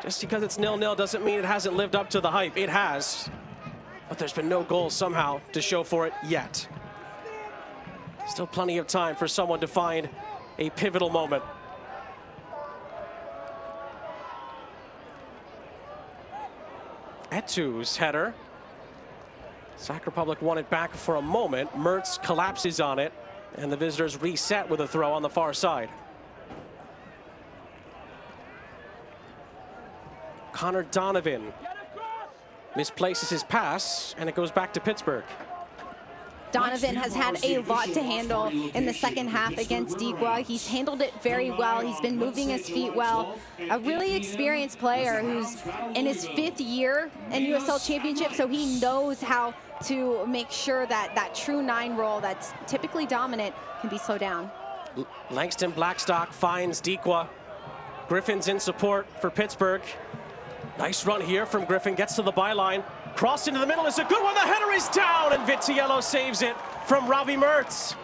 just because it's 0-0 doesn't mean it hasn't lived up to the hype. It has. But there's been no goals somehow to show for it yet. Still plenty of time for someone to find a pivotal moment. Etu's header. Sac Republic won it back for a moment. Mertz collapses on it, and the visitors reset with a throw on the far side. Connor Donovan misplaces his pass, and it goes back to Pittsburgh. Donovan has had a lot to handle in the second half against Digua. He's handled it very well. He's been moving his feet well. A really experienced player who's in his 5th year in USL Championship, so he knows how to make sure that that true 9 role that's typically dominant can be slowed down. Langston Blackstock finds Digua. Griffin's in support for Pittsburgh. Nice run here from Griffin, gets to the byline. Cross into the middle is a good one. The header is down, and Vitiello saves it from Robbie Mertz.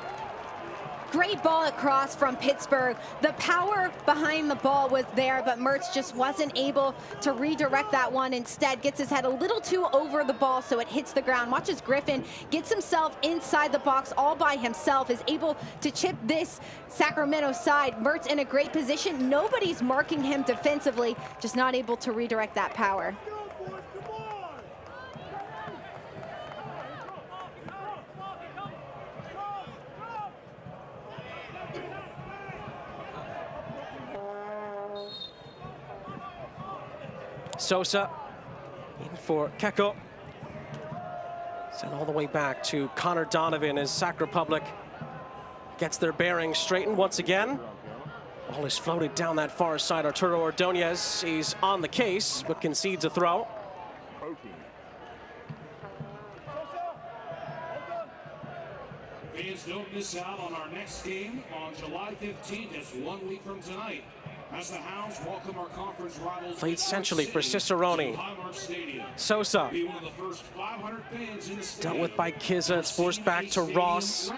Great ball across from Pittsburgh. The power behind the ball was there, but Mertz just wasn't able to redirect that one. Instead, gets his head a little too over the ball, so it hits the ground. Watches Griffin, gets himself inside the box all by himself, is able to chip this Sacramento side. Mertz in a great position. Nobody's marking him defensively, just not able to redirect that power. Sosa in for Keko. Sent all the way back to Connor Donovan as Sac Republic gets their bearings straightened once again. Ball is floated down that far side. Arturo Ordonez is on the case, but concedes a throw. Fans, don't miss out on our next game on July 15th. That's 1 week from tonight. As the Hounds welcome our conference rivals. Played centrally for Cicerone. Sosa. Dealt with by Kiza. It's forced back to Ross.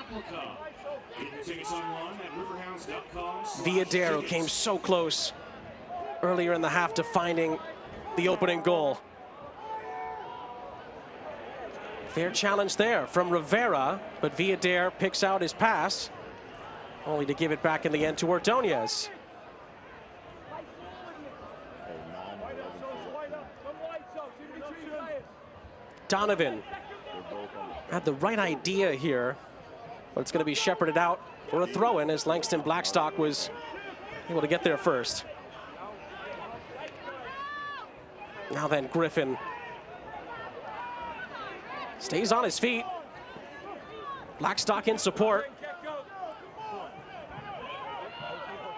Villadero came so close earlier in the half to finding the opening goal. Fair challenge there from Rivera, but Villadero picks out his pass, only to give it back in the end to Ordonez. Donovan had the right idea here, but it's going to be shepherded out for a throw-in as Langston Blackstock was able to get there first. Now then, Griffin stays on his feet. Blackstock in support.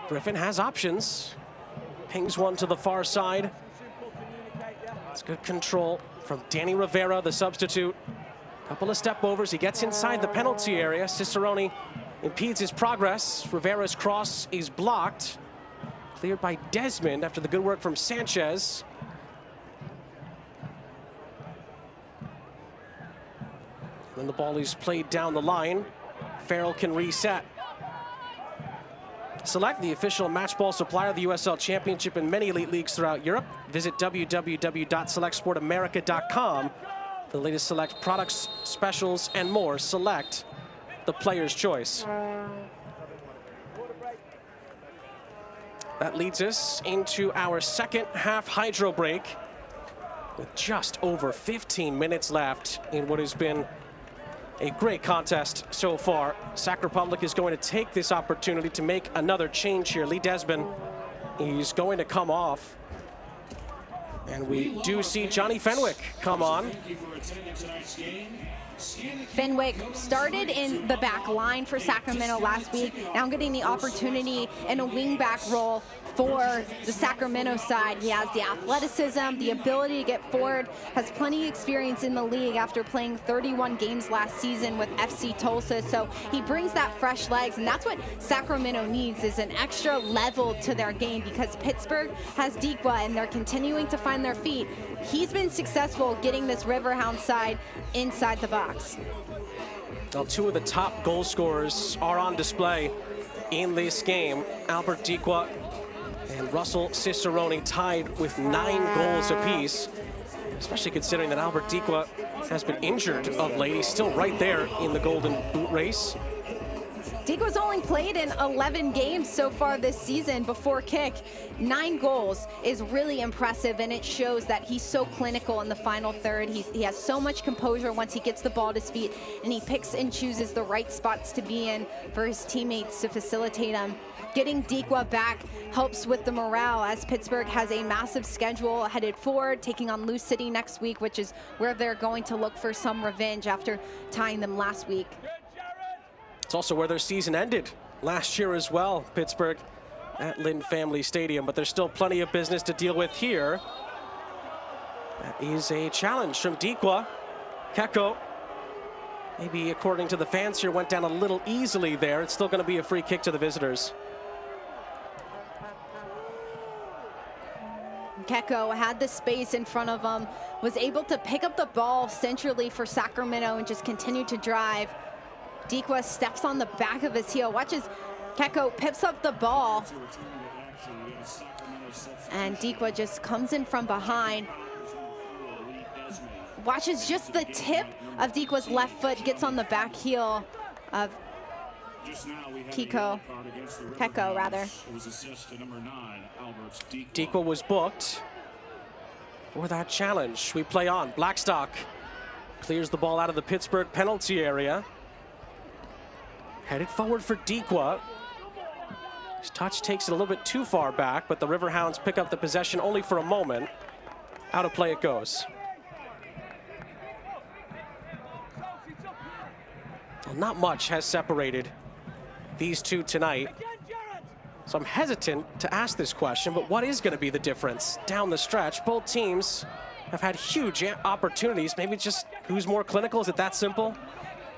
Griffin has options. Pings one to the far side. It's good control from Danny Rivera, the substitute. Couple of step overs. He gets inside the penalty area. Cicerone impedes his progress. Rivera's cross is blocked. Cleared by Desmond after the good work from Sanchez. When the ball is played down the line, Farrell can reset. Select, the official match ball supplier of the USL Championship and many elite leagues throughout Europe. Visit www.selectsportamerica.com for the latest Select products, specials, and more. Select, the player's choice. That leads us into our second half hydro break with just over 15 minutes left in what has been a great contest so far. Sac Republic is going to take this opportunity to make another change here. Lee Desmond, he's going to come off. And we do see Johnny Fenwick come on. Fenwick started in the back line for Sacramento last week. Now getting the opportunity in a wingback role for the Sacramento side. He has the athleticism, the ability to get forward, has plenty of experience in the league after playing 31 games last season with FC Tulsa. So he brings that fresh legs, and that's what Sacramento needs, is an extra level to their game, because Pittsburgh has Dikwa and they're continuing to find their feet. He's been successful getting this Riverhounds side inside the box. Well, two of the top goal scorers are on display in this game. Albert Dikwa and Russell Cicerone tied with 9 goals apiece, especially considering that Albert Dikwa has been injured of late. He's still right there in the Golden Boot race. Dikwa's only played in 11 games so far this season before kick. 9 goals is really impressive, and it shows that he's so clinical in the final third. He has so much composure once he gets the ball to his feet, and he picks and chooses the right spots to be in for his teammates to facilitate him. Getting Dikwa back helps with the morale, as Pittsburgh has a massive schedule headed forward, taking on Lou City next week, which is where they're going to look for some revenge after tying them last week. It's also where their season ended last year as well, Pittsburgh at Lynn Family Stadium, but there's still plenty of business to deal with here. That is a challenge from Dikwa. Keko, maybe according to the fans here, went down a little easily there. It's still going to be a free kick to the visitors. Keko had the space in front of him, was able to pick up the ball centrally for Sacramento and just continue to drive. Dikwa steps on the back of his heel. Watch as Keko pips up the ball. And Dikwa just comes in from behind. Watches just the tip of Dikwa's left foot gets on the back heel of Keko rather. Dikwa was booked for that challenge. We play on. Blackstock clears the ball out of the Pittsburgh penalty area. Headed forward for Dikwa. His touch takes it a little bit too far back, but the Riverhounds pick up the possession only for a moment. Out of play it goes. Well, not much has separated these two tonight. So I'm hesitant to ask this question, but what is going to be the difference down the stretch? Both teams have had huge opportunities. Maybe just who's more clinical? Is it that simple?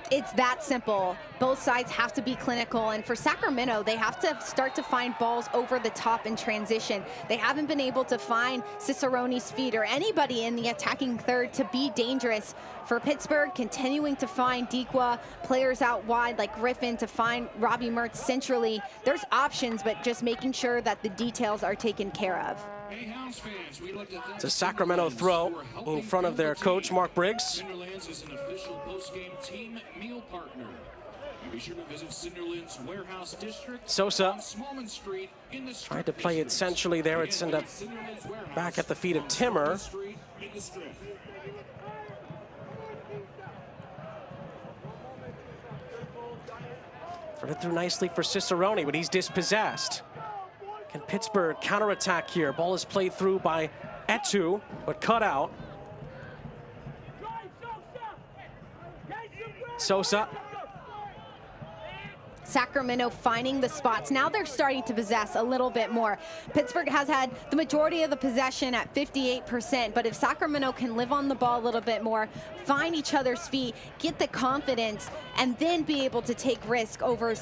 It's that simple. Both sides have to be clinical, and for Sacramento, they have to start to find balls over the top in transition. They haven't been able to find Cicerone's feet or anybody in the attacking third to be dangerous. For Pittsburgh, continuing to find Dikwa, players out wide like Griffin to find Robbie Mertz centrally. There's options, but just making sure that the details are taken care of. It's a Sacramento throw in front of their coach, Mark Briggs. Sosa tried to play it centrally there. It's ended up back at the feet of Timmer. Threaded through nicely for Cicerone, but he's dispossessed. Can Pittsburgh counterattack here? Ball is played through by Etu, but cut out. Sosa. Sacramento finding the spots. Now they're starting to possess a little bit more. Pittsburgh has had the majority of the possession at 58%, but if Sacramento can live on the ball a little bit more, find each other's feet, get the confidence, and then be able to take risk over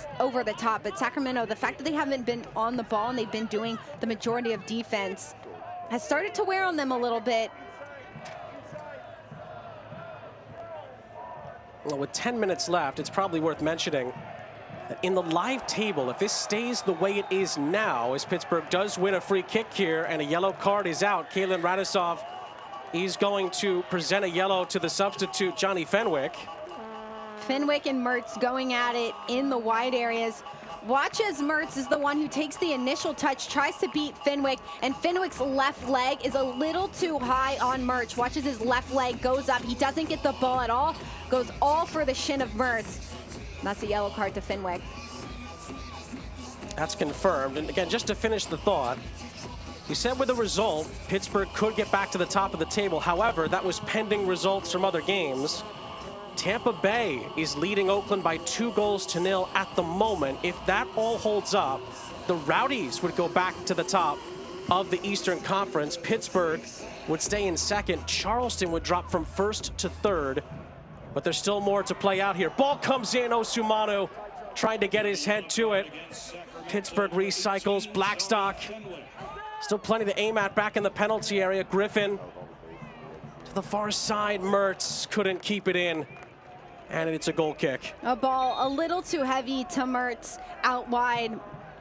the top. But Sacramento, the fact that they haven't been on the ball and they've been doing the majority of defense has started to wear on them a little bit. Well, with 10 minutes left, it's probably worth mentioning in the live table, if this stays the way it is now, as Pittsburgh does win a free kick here and a yellow card is out, Kalen Radisov is going to present a yellow to the substitute, Johnny Fenwick. Fenwick and Mertz going at it in the wide areas. Watch as Mertz is the one who takes the initial touch, tries to beat Fenwick, and Fenwick's left leg is a little too high on Mertz. Watch as his left leg goes up. He doesn't get the ball at all, goes all for the shin of Mertz. That's a yellow card to Fenwick. That's confirmed. And again, just to finish the thought, You said with a result, Pittsburgh could get back to the top of the table. However, that was pending results from other games. Tampa Bay is leading Oakland by 2-0 at the moment. If that all holds up, the Rowdies would go back to the top of the Eastern Conference. Pittsburgh would stay in second. Charleston would drop from first to third. But there's still more to play out here. Ball comes in, Osumanu trying to get his head to it. Pittsburgh recycles, Blackstock. Still plenty to aim at back in the penalty area. Griffin to the far side. Mertz couldn't keep it in. And it's a goal kick. A ball a little too heavy to Mertz out wide.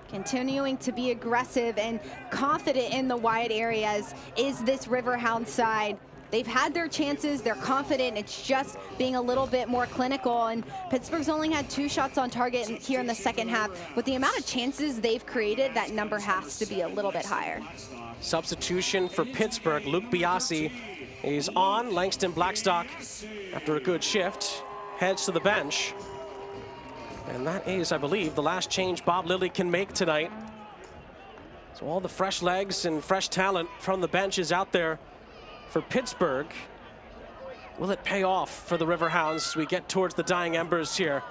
Continuing to be aggressive and confident in the wide areas is this Riverhounds side. They've had their chances, they're confident, it's just being a little bit more clinical, and Pittsburgh's only had 2 shots on target here in the second half. With the amount of chances they've created, that number has to be a little bit higher. Substitution for Pittsburgh. Luke Biasi is on. Langston Blackstock, after a good shift, heads to the bench. And that is, I believe, the last change Bob Lilly can make tonight. So all the fresh legs and fresh talent from the bench is out there for Pittsburgh. Will it pay off for the Riverhounds as we get towards the dying embers here?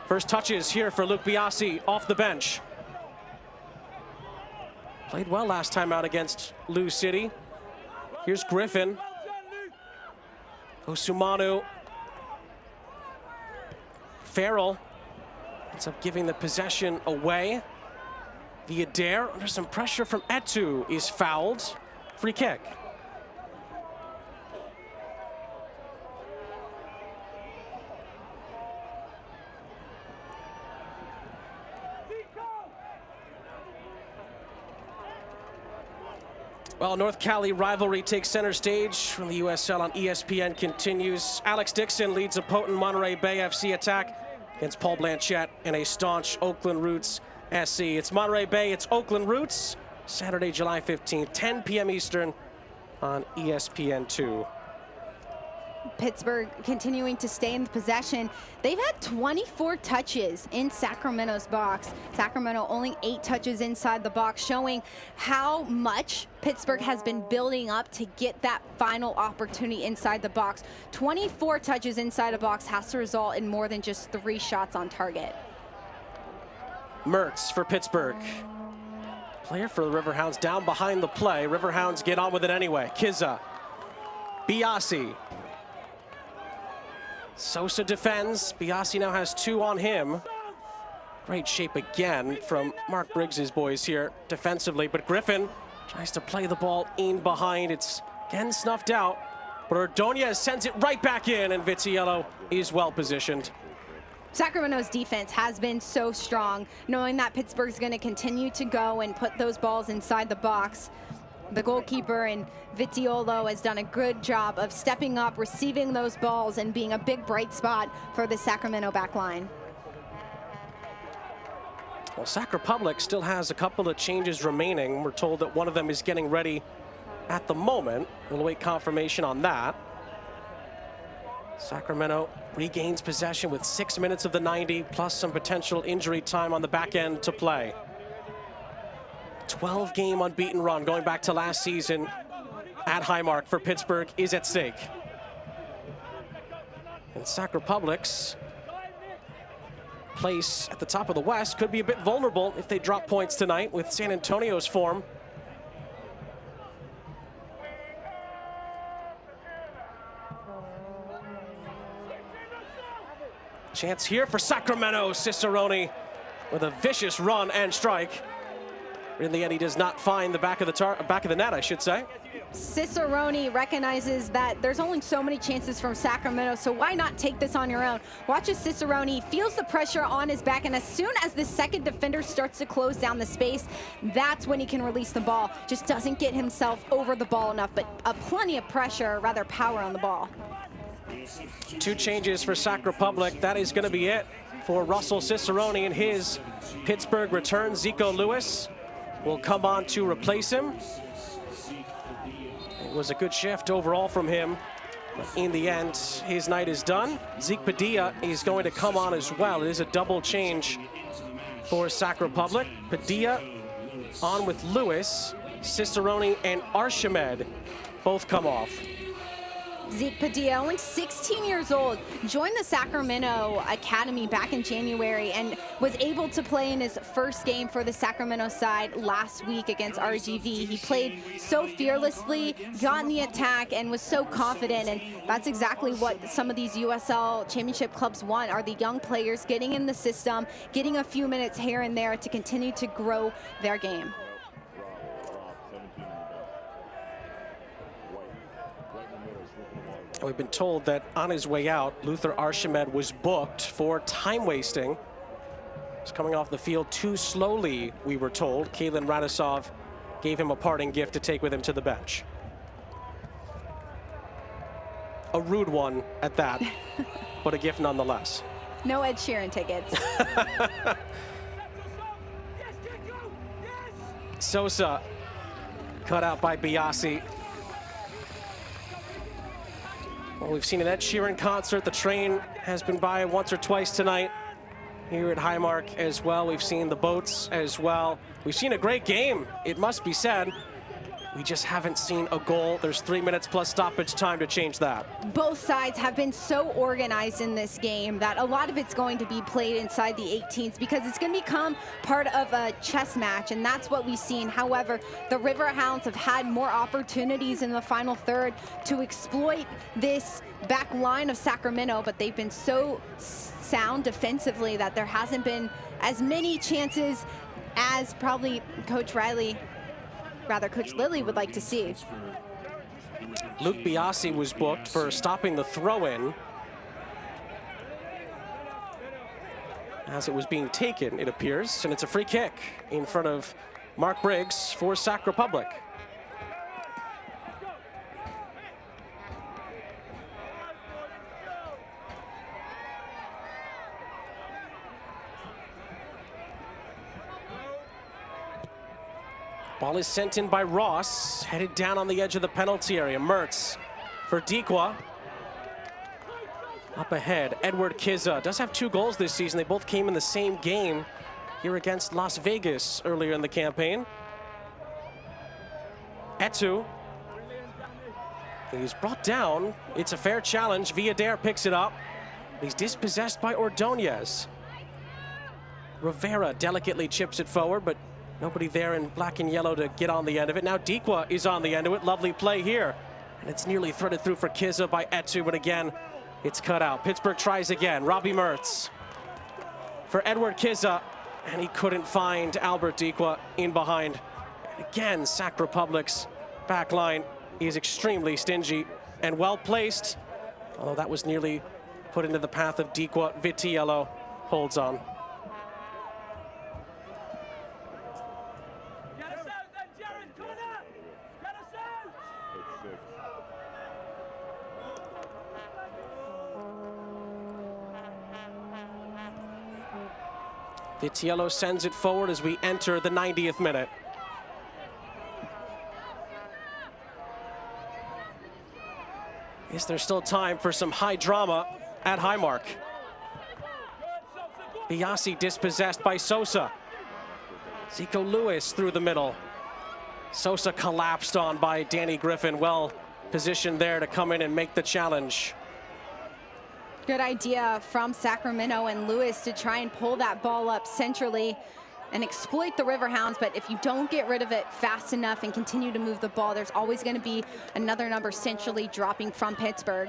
First touches here for Luke Biasi off the bench. Played well last time out against Lou City. Here's Griffin. Osumanu. Farrell ends up giving the possession away. The Adair under some pressure from Etu is fouled. Free kick. Well, North Cali rivalry takes center stage from the USL on ESPN continues. Alex Dixon leads a potent Monterey Bay FC attack against Paul Blanchette and a staunch Oakland Roots SC. It's Monterey Bay, it's Oakland Roots. Saturday, July 15th, 10 p.m. Eastern on ESPN2. Pittsburgh continuing to stay in possession. They've had 24 touches in Sacramento's box. Sacramento only 8 touches inside the box, showing how much Pittsburgh has been building up to get that final opportunity inside the box. 24 touches inside a box has to result in more than just 3 shots on target. Mertz for Pittsburgh. Player for the Riverhounds down behind the play. Riverhounds get on with it anyway. Kizza. Biasi. Sosa defends. Biasi now has 2 on him. Great shape again from Mark Briggs's boys here defensively, but Griffin tries to play the ball in behind. It's again snuffed out, but Ordonez sends it right back in, and Vitiello is well positioned. Sacramento's defense has been so strong, knowing that Pittsburgh's going to continue to go and put those balls inside the box. The goalkeeper and Vitiello has done a good job of stepping up, receiving those balls, and being a big bright spot for the Sacramento back line. Well, Sac Republic still has a couple of changes remaining. We're told that one of them is getting ready at the moment. We'll await confirmation on that. Sacramento regains possession with 6 minutes of the 90, plus some potential injury time on the back end to play. 12-game unbeaten run going back to last season at Highmark for Pittsburgh is at stake. And Sac Republic's place at the top of the West could be a bit vulnerable if they drop points tonight with San Antonio's form. Chance here for Sacramento. Cicerone with a vicious run and strike. In the end, he does not find the back of the net, I should say. Cicerone recognizes that there's only so many chances from Sacramento, so why not take this on your own? Watch as Cicerone feels the pressure on his back, and as soon as the second defender starts to close down the space, that's when he can release the ball. Just doesn't get himself over the ball enough, but plenty of pressure, or rather power on the ball. 2 changes for Sac Republic. That is going to be it for Russell Cicerone in his Pittsburgh return. Zico Lewis will come on to replace him. It was a good shift overall from him. But in the end, his night is done. Zeke Padilla is going to come on as well. It is a double change for Sac Republic. Padilla on with Lewis. Cicerone and Archimed both come off. Zeke Padilla, only 16 years old, joined the Sacramento Academy back in January and was able to play in his first game for the Sacramento side last week against RGV. He played so fearlessly, got in the attack, and was so confident, and that's exactly what some of these USL Championship clubs want, are the young players getting in the system, getting a few minutes here and there to continue to grow their game. We've been told that on his way out, Luther Archimed was booked for time wasting. He's coming off the field too slowly, we were told. Kalen Radisov gave him a parting gift to take with him to the bench. A rude one at that, but a gift nonetheless. No Ed Sheeran tickets. Sosa cut out by Biasi. Well, we've seen an Ed Sheeran concert. The train has been by once or twice tonight here at Highmark as well. We've seen the boats as well. We've seen a great game, it must be said. We just haven't seen a goal. There's 3 minutes plus stoppage time to change that. Both sides have been so organized in this game that a lot of it's going to be played inside the 18s because it's going to become part of a chess match, and that's what we've seen. However, the Riverhounds have had more opportunities in the final third to exploit this back line of Sacramento, but they've been so sound defensively that there hasn't been as many chances as probably Coach Lilly would like to see. Luke Biasi was booked for stopping the throw-in. As it was being taken, it appears, and it's a free kick in front of Mark Briggs for Sac Republic. Ball is sent in by Ross, headed down on the edge of the penalty area. Mertz for Dikwa. Up ahead, Edward Kizza does have 2 goals this season. They both came in the same game here against Las Vegas earlier in the campaign. Etu. He's brought down. It's a fair challenge. Villader picks it up. He's dispossessed by Ordonez. Rivera delicately chips it forward, but nobody there in black and yellow to get on the end of it. Now Dikwa is on the end of it. Lovely play here. And it's nearly threaded through for Kizza by Etu, but again, it's cut out. Pittsburgh tries again. Robbie Mertz for Edward Kizza, and he couldn't find Albert Dikwa in behind. And again, Sac Republic's back line is extremely stingy and well placed, although that was nearly put into the path of Dikwa. Vitiello holds on. Vitiello sends it forward as we enter the 90th minute. Is there still time for some high drama at Highmark? Biasi dispossessed by Sosa. Zico Lewis through the middle. Sosa collapsed on by Danny Griffin. Well positioned there to come in and make the challenge. Good idea from Sacramento and Lewis to try and pull that ball up centrally and exploit the Riverhounds, but if you don't get rid of it fast enough and continue to move the ball, there's always going to be another number centrally dropping from Pittsburgh.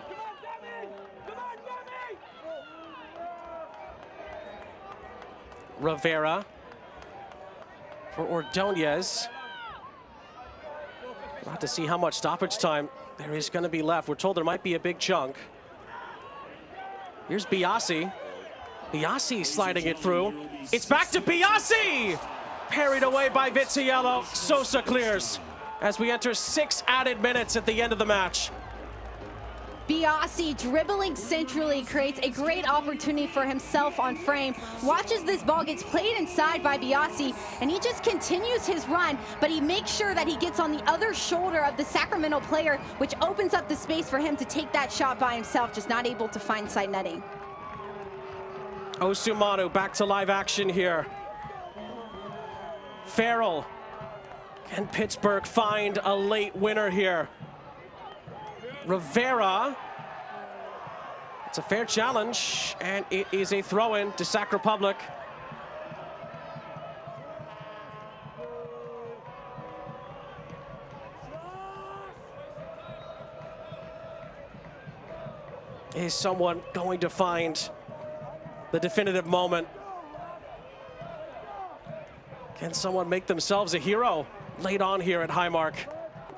Rivera for Ordonez. We'll have to see how much stoppage time there is going to be left. We're told there might be a big chunk. Here's Biasi. Biasi sliding it through. It's back to Biasi! Parried away by Vitiello. Sosa clears as we enter 6 added minutes at the end of the match. Biasi dribbling centrally creates a great opportunity for himself on frame. Watches this ball gets played inside by Biasi, and he just continues his run, but he makes sure that he gets on the other shoulder of the Sacramento player, which opens up the space for him to take that shot by himself, just not able to find side netting. Osumanu back to live action here. Farrell Can Pittsburgh find a late winner here? Rivera. It's a fair challenge, and it is a throw-in to Sac Republic. Is someone going to find the definitive moment? Can someone make themselves a hero late on here at Highmark?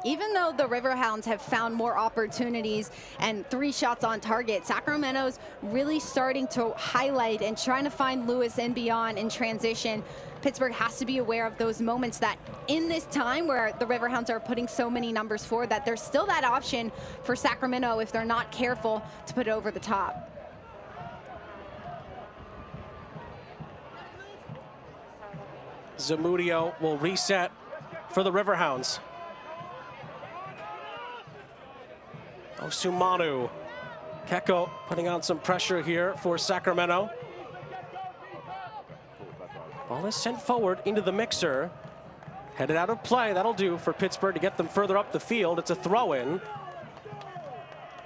Even though the Riverhounds have found more opportunities and 3 shots on target, Sacramento's really starting to highlight and trying to find Lewis and beyond in transition. Pittsburgh has to be aware of those moments that in this time where the Riverhounds are putting so many numbers forward, that there's still that option for Sacramento if they're not careful to put it over the top. Zamudio will reset for the Riverhounds. Osumanu. Keko putting on some pressure here for Sacramento. Ball is sent forward into the mixer. Headed out of play. That'll do for Pittsburgh to get them further up the field. It's a throw-in.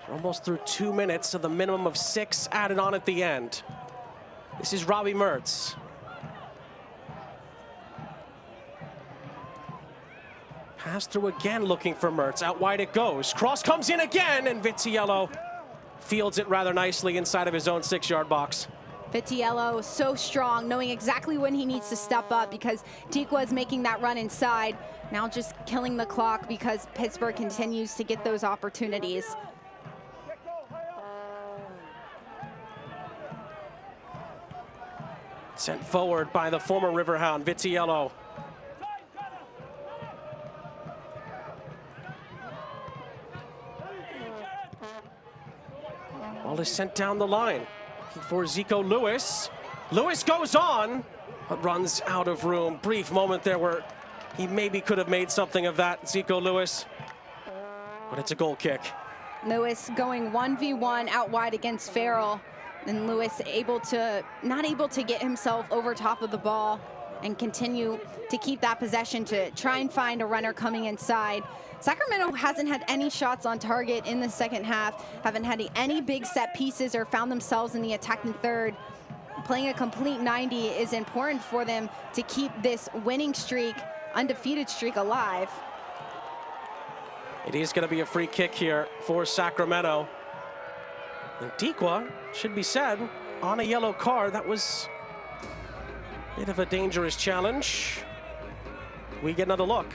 We're almost through 2 minutes of the minimum of 6 added on at the end. This is Robbie Mertz. Pass through again, looking for Mertz. Out wide it goes. Cross comes in again, and Vitiello fields it rather nicely inside of his own 6-yard box. Vitiello so strong, knowing exactly when he needs to step up because Tikwa is making that run inside. Now just killing the clock because Pittsburgh continues to get those opportunities. Sent forward by the former Riverhound, Vitiello. Ball is sent down the line. Looking for Zico Lewis. Lewis goes on, but runs out of room. Brief moment there where he maybe could have made something of that, Zico Lewis. But it's a goal kick. Lewis going 1v1 out wide against Farrell. And Lewis not able to get himself over top of the ball and continue to keep that possession to try and find a runner coming inside. Sacramento hasn't had any shots on target in the second half, haven't had any big set pieces or found themselves in the attacking third. Playing a complete 90 is important for them to keep this winning streak, undefeated streak alive. It is going to be a free kick here for Sacramento. And Tikwa, should be said, on a yellow card. That was a bit of a dangerous challenge. We get another look.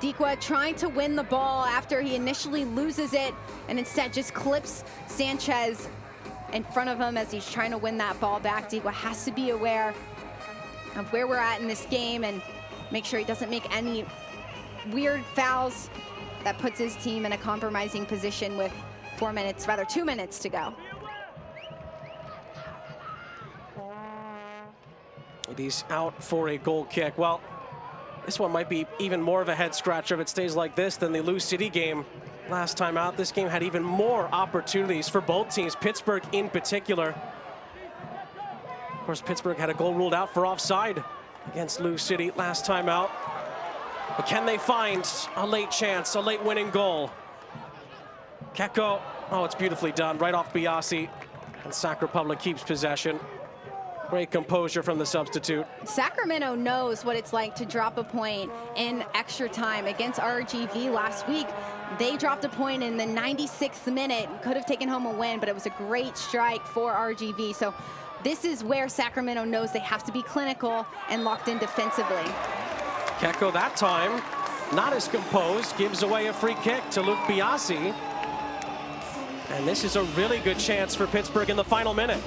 Tikwa trying to win the ball after he initially loses it and instead just clips Sanchez in front of him as he's trying to win that ball back. Tikwa has to be aware of where we're at in this game and make sure he doesn't make any weird fouls that puts his team in a compromising position with 2 minutes to go. He's out for a goal kick. Well, this one might be even more of a head scratcher if it stays like this than the Lou City game last time out. This game had even more opportunities for both teams, Pittsburgh in particular. Of course, Pittsburgh had a goal ruled out for offside against Lou City last time out. But can they find a late chance, a late winning goal? Keko, oh, it's beautifully done, right off Biasi, and Sac Republic keeps possession. Great composure from the substitute. Sacramento knows what it's like to drop a point in extra time. Against RGV last week, they dropped a point in the 96th minute. Could have taken home a win, but it was a great strike for RGV. So this is where Sacramento knows they have to be clinical and locked in defensively. Keko that time, not as composed, gives away a free kick to Luke Biasi. And this is a really good chance for Pittsburgh in the final minute.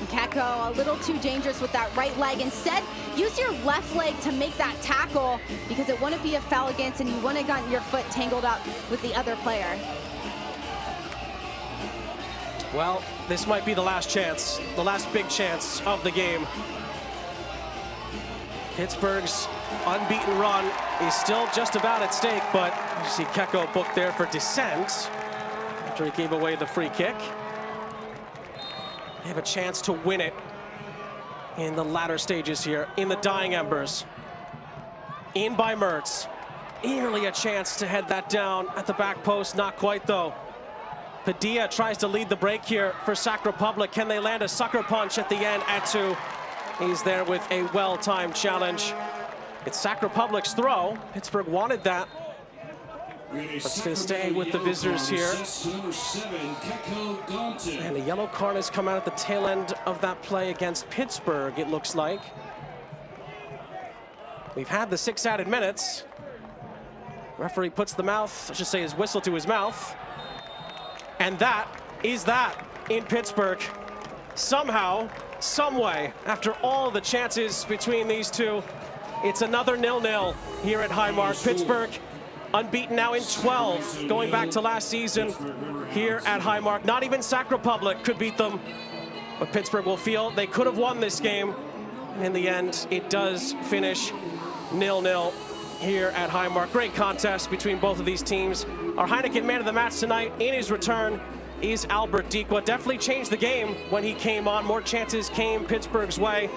Keko a little too dangerous with that right leg. Instead, use your left leg to make that tackle because it wouldn't be a foul against and you wouldn't have gotten your foot tangled up with the other player. Well, this might be the last chance, the last big chance of the game. Pittsburgh's unbeaten run is still just about at stake, but you see Keko booked there for dissent after he gave away the free kick. They have a chance to win it in the latter stages here, in the dying embers. In by Mertz. Nearly a chance to head that down at the back post. Not quite, though. Padilla tries to lead the break here for Sac Republic. Can they land a sucker punch at the end? Atu, he's there with a well-timed challenge. It's Sac Republic's throw. Pittsburgh wanted that. Let's going to stay with the visitors here. And a yellow card has come out at the tail end of that play against Pittsburgh, it looks like. We've had the 6 added minutes. Referee puts the mouth, I should say his whistle to his mouth. And that is that in Pittsburgh. Somehow, some way, after all the chances between these two, it's another 0-0 here at Highmark. Pittsburgh unbeaten now in 12, going back to last season here at Highmark. Not even Sac Republic could beat them, but Pittsburgh will feel they could have won this game. And in the end, it does finish 0-0 here at Highmark. Great contest between both of these teams. Our Heineken man of the match tonight in his return is Albert Dikwa. Definitely changed the game when he came on. More chances came Pittsburgh's way.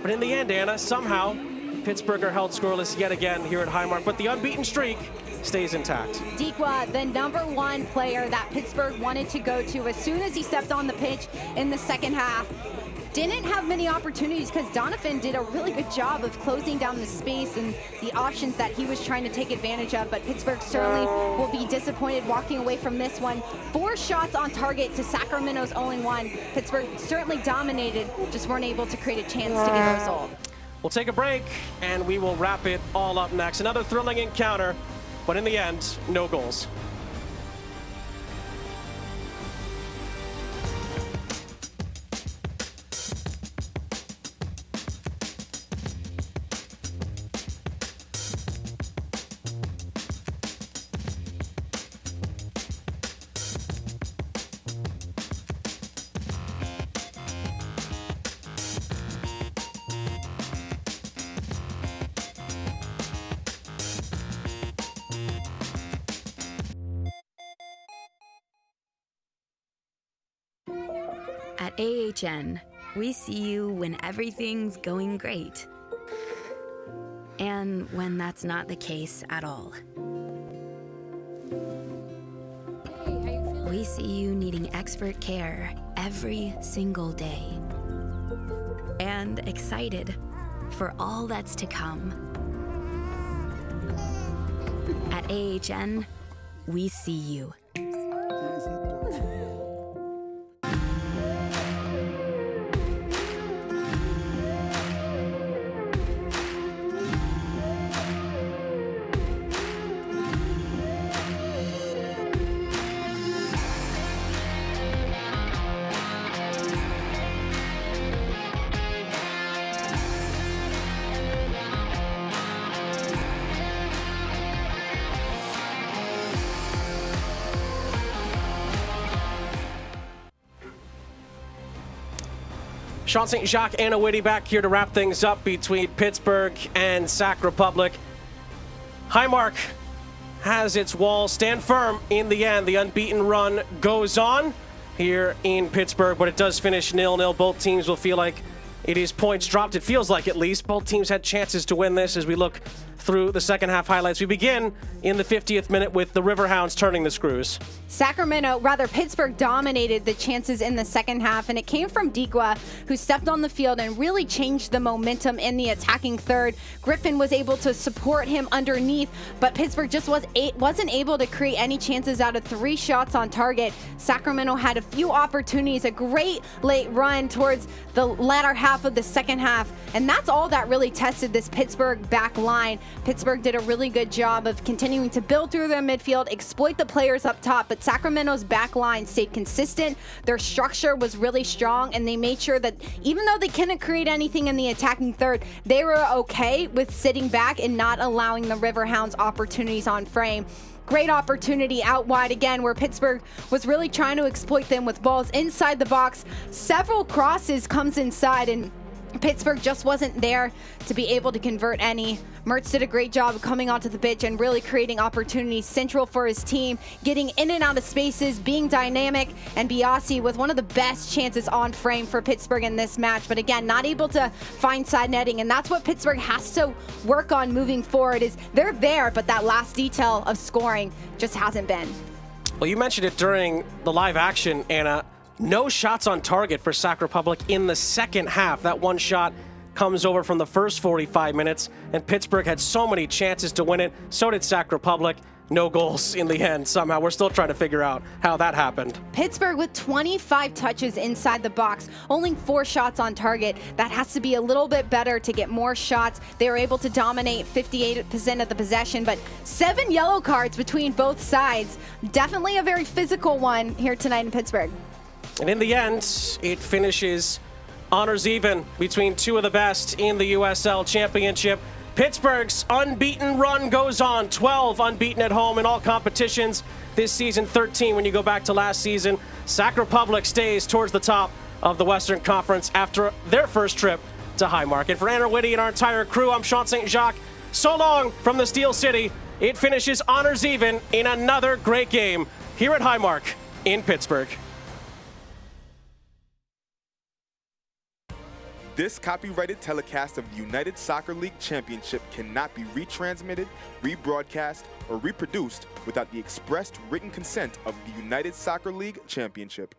But in the end, Anna, somehow Pittsburgh are held scoreless yet again here at Highmark. But the unbeaten streak stays intact. Dikwa, the #1 player that Pittsburgh wanted to go to as soon as he stepped on the pitch in the second half. Didn't have many opportunities because Donovan did a really good job of closing down the space and the options that he was trying to take advantage of, but Pittsburgh certainly will be disappointed walking away from this one. 4 shots on target to Sacramento's 0-1. Pittsburgh certainly dominated, just weren't able to create a chance to get a result. We'll take a break and we will wrap it all up next. Another thrilling encounter, but in the end, no goals. At AHN, we see you when everything's going great. And when that's not the case at all. We see you needing expert care every single day. And excited for all that's to come. At AHN, we see you. Sean St. Jacques, Anna Whitty back here to wrap things up between Pittsburgh and Sac Republic. Highmark has its wall stand firm in the end. The unbeaten run goes on here in Pittsburgh, but it does finish 0-0. Both teams will feel like it is points dropped. It feels like, at least. Both teams had chances to win this as we look through the second half highlights. We begin in the 50th minute with the Riverhounds turning the screws. Pittsburgh dominated the chances in the second half, and it came from Dikwa, who stepped on the field and really changed the momentum in the attacking third. Griffin was able to support him underneath, but Pittsburgh just wasn't able to create any chances out of 3 shots on target. Sacramento had a few opportunities, a great late run towards the latter half of the second half, and that's all that really tested this Pittsburgh back line. Pittsburgh did a really good job of continuing to build through their midfield, exploit the players up top, but Sacramento's back line stayed consistent. Their structure was really strong, and they made sure that even though they couldn't create anything in the attacking third, they were okay with sitting back and not allowing the Riverhounds opportunities on frame. Great opportunity out wide again, where Pittsburgh was really trying to exploit them with balls inside the box. Several crosses comes inside, and Pittsburgh just wasn't there to be able to convert any. Mertz did a great job of coming onto the pitch and really creating opportunities central for his team, getting in and out of spaces, being dynamic, and Biasi with one of the best chances on frame for Pittsburgh in this match. But again, not able to find side netting, and that's what Pittsburgh has to work on moving forward. Is they're there, but that last detail of scoring just hasn't been. Well, you mentioned it during the live action, Anna. No shots on target for Sac Republic in the second half. That one shot comes over from the first 45 minutes, and Pittsburgh had so many chances to win it. So did Sac Republic. No goals in the end somehow. We're still trying to figure out how that happened. Pittsburgh with 25 touches inside the box, only 4 shots on target. That has to be a little bit better to get more shots. They were able to dominate 58% of the possession, but 7 yellow cards between both sides. Definitely a very physical one here tonight in Pittsburgh. And in the end, it finishes honors even between two of the best in the USL Championship. Pittsburgh's unbeaten run goes on, 12 unbeaten at home in all competitions this season, 13 when you go back to last season. Sac Republic stays towards the top of the Western Conference after their first trip to Highmark. And for Anna Whitty and our entire crew, I'm Sean St. Jacques. So long from the Steel City. It finishes honors even in another great game here at Highmark in Pittsburgh. This copyrighted telecast of the United Soccer League Championship cannot be retransmitted, rebroadcast, or reproduced without the expressed written consent of the United Soccer League Championship.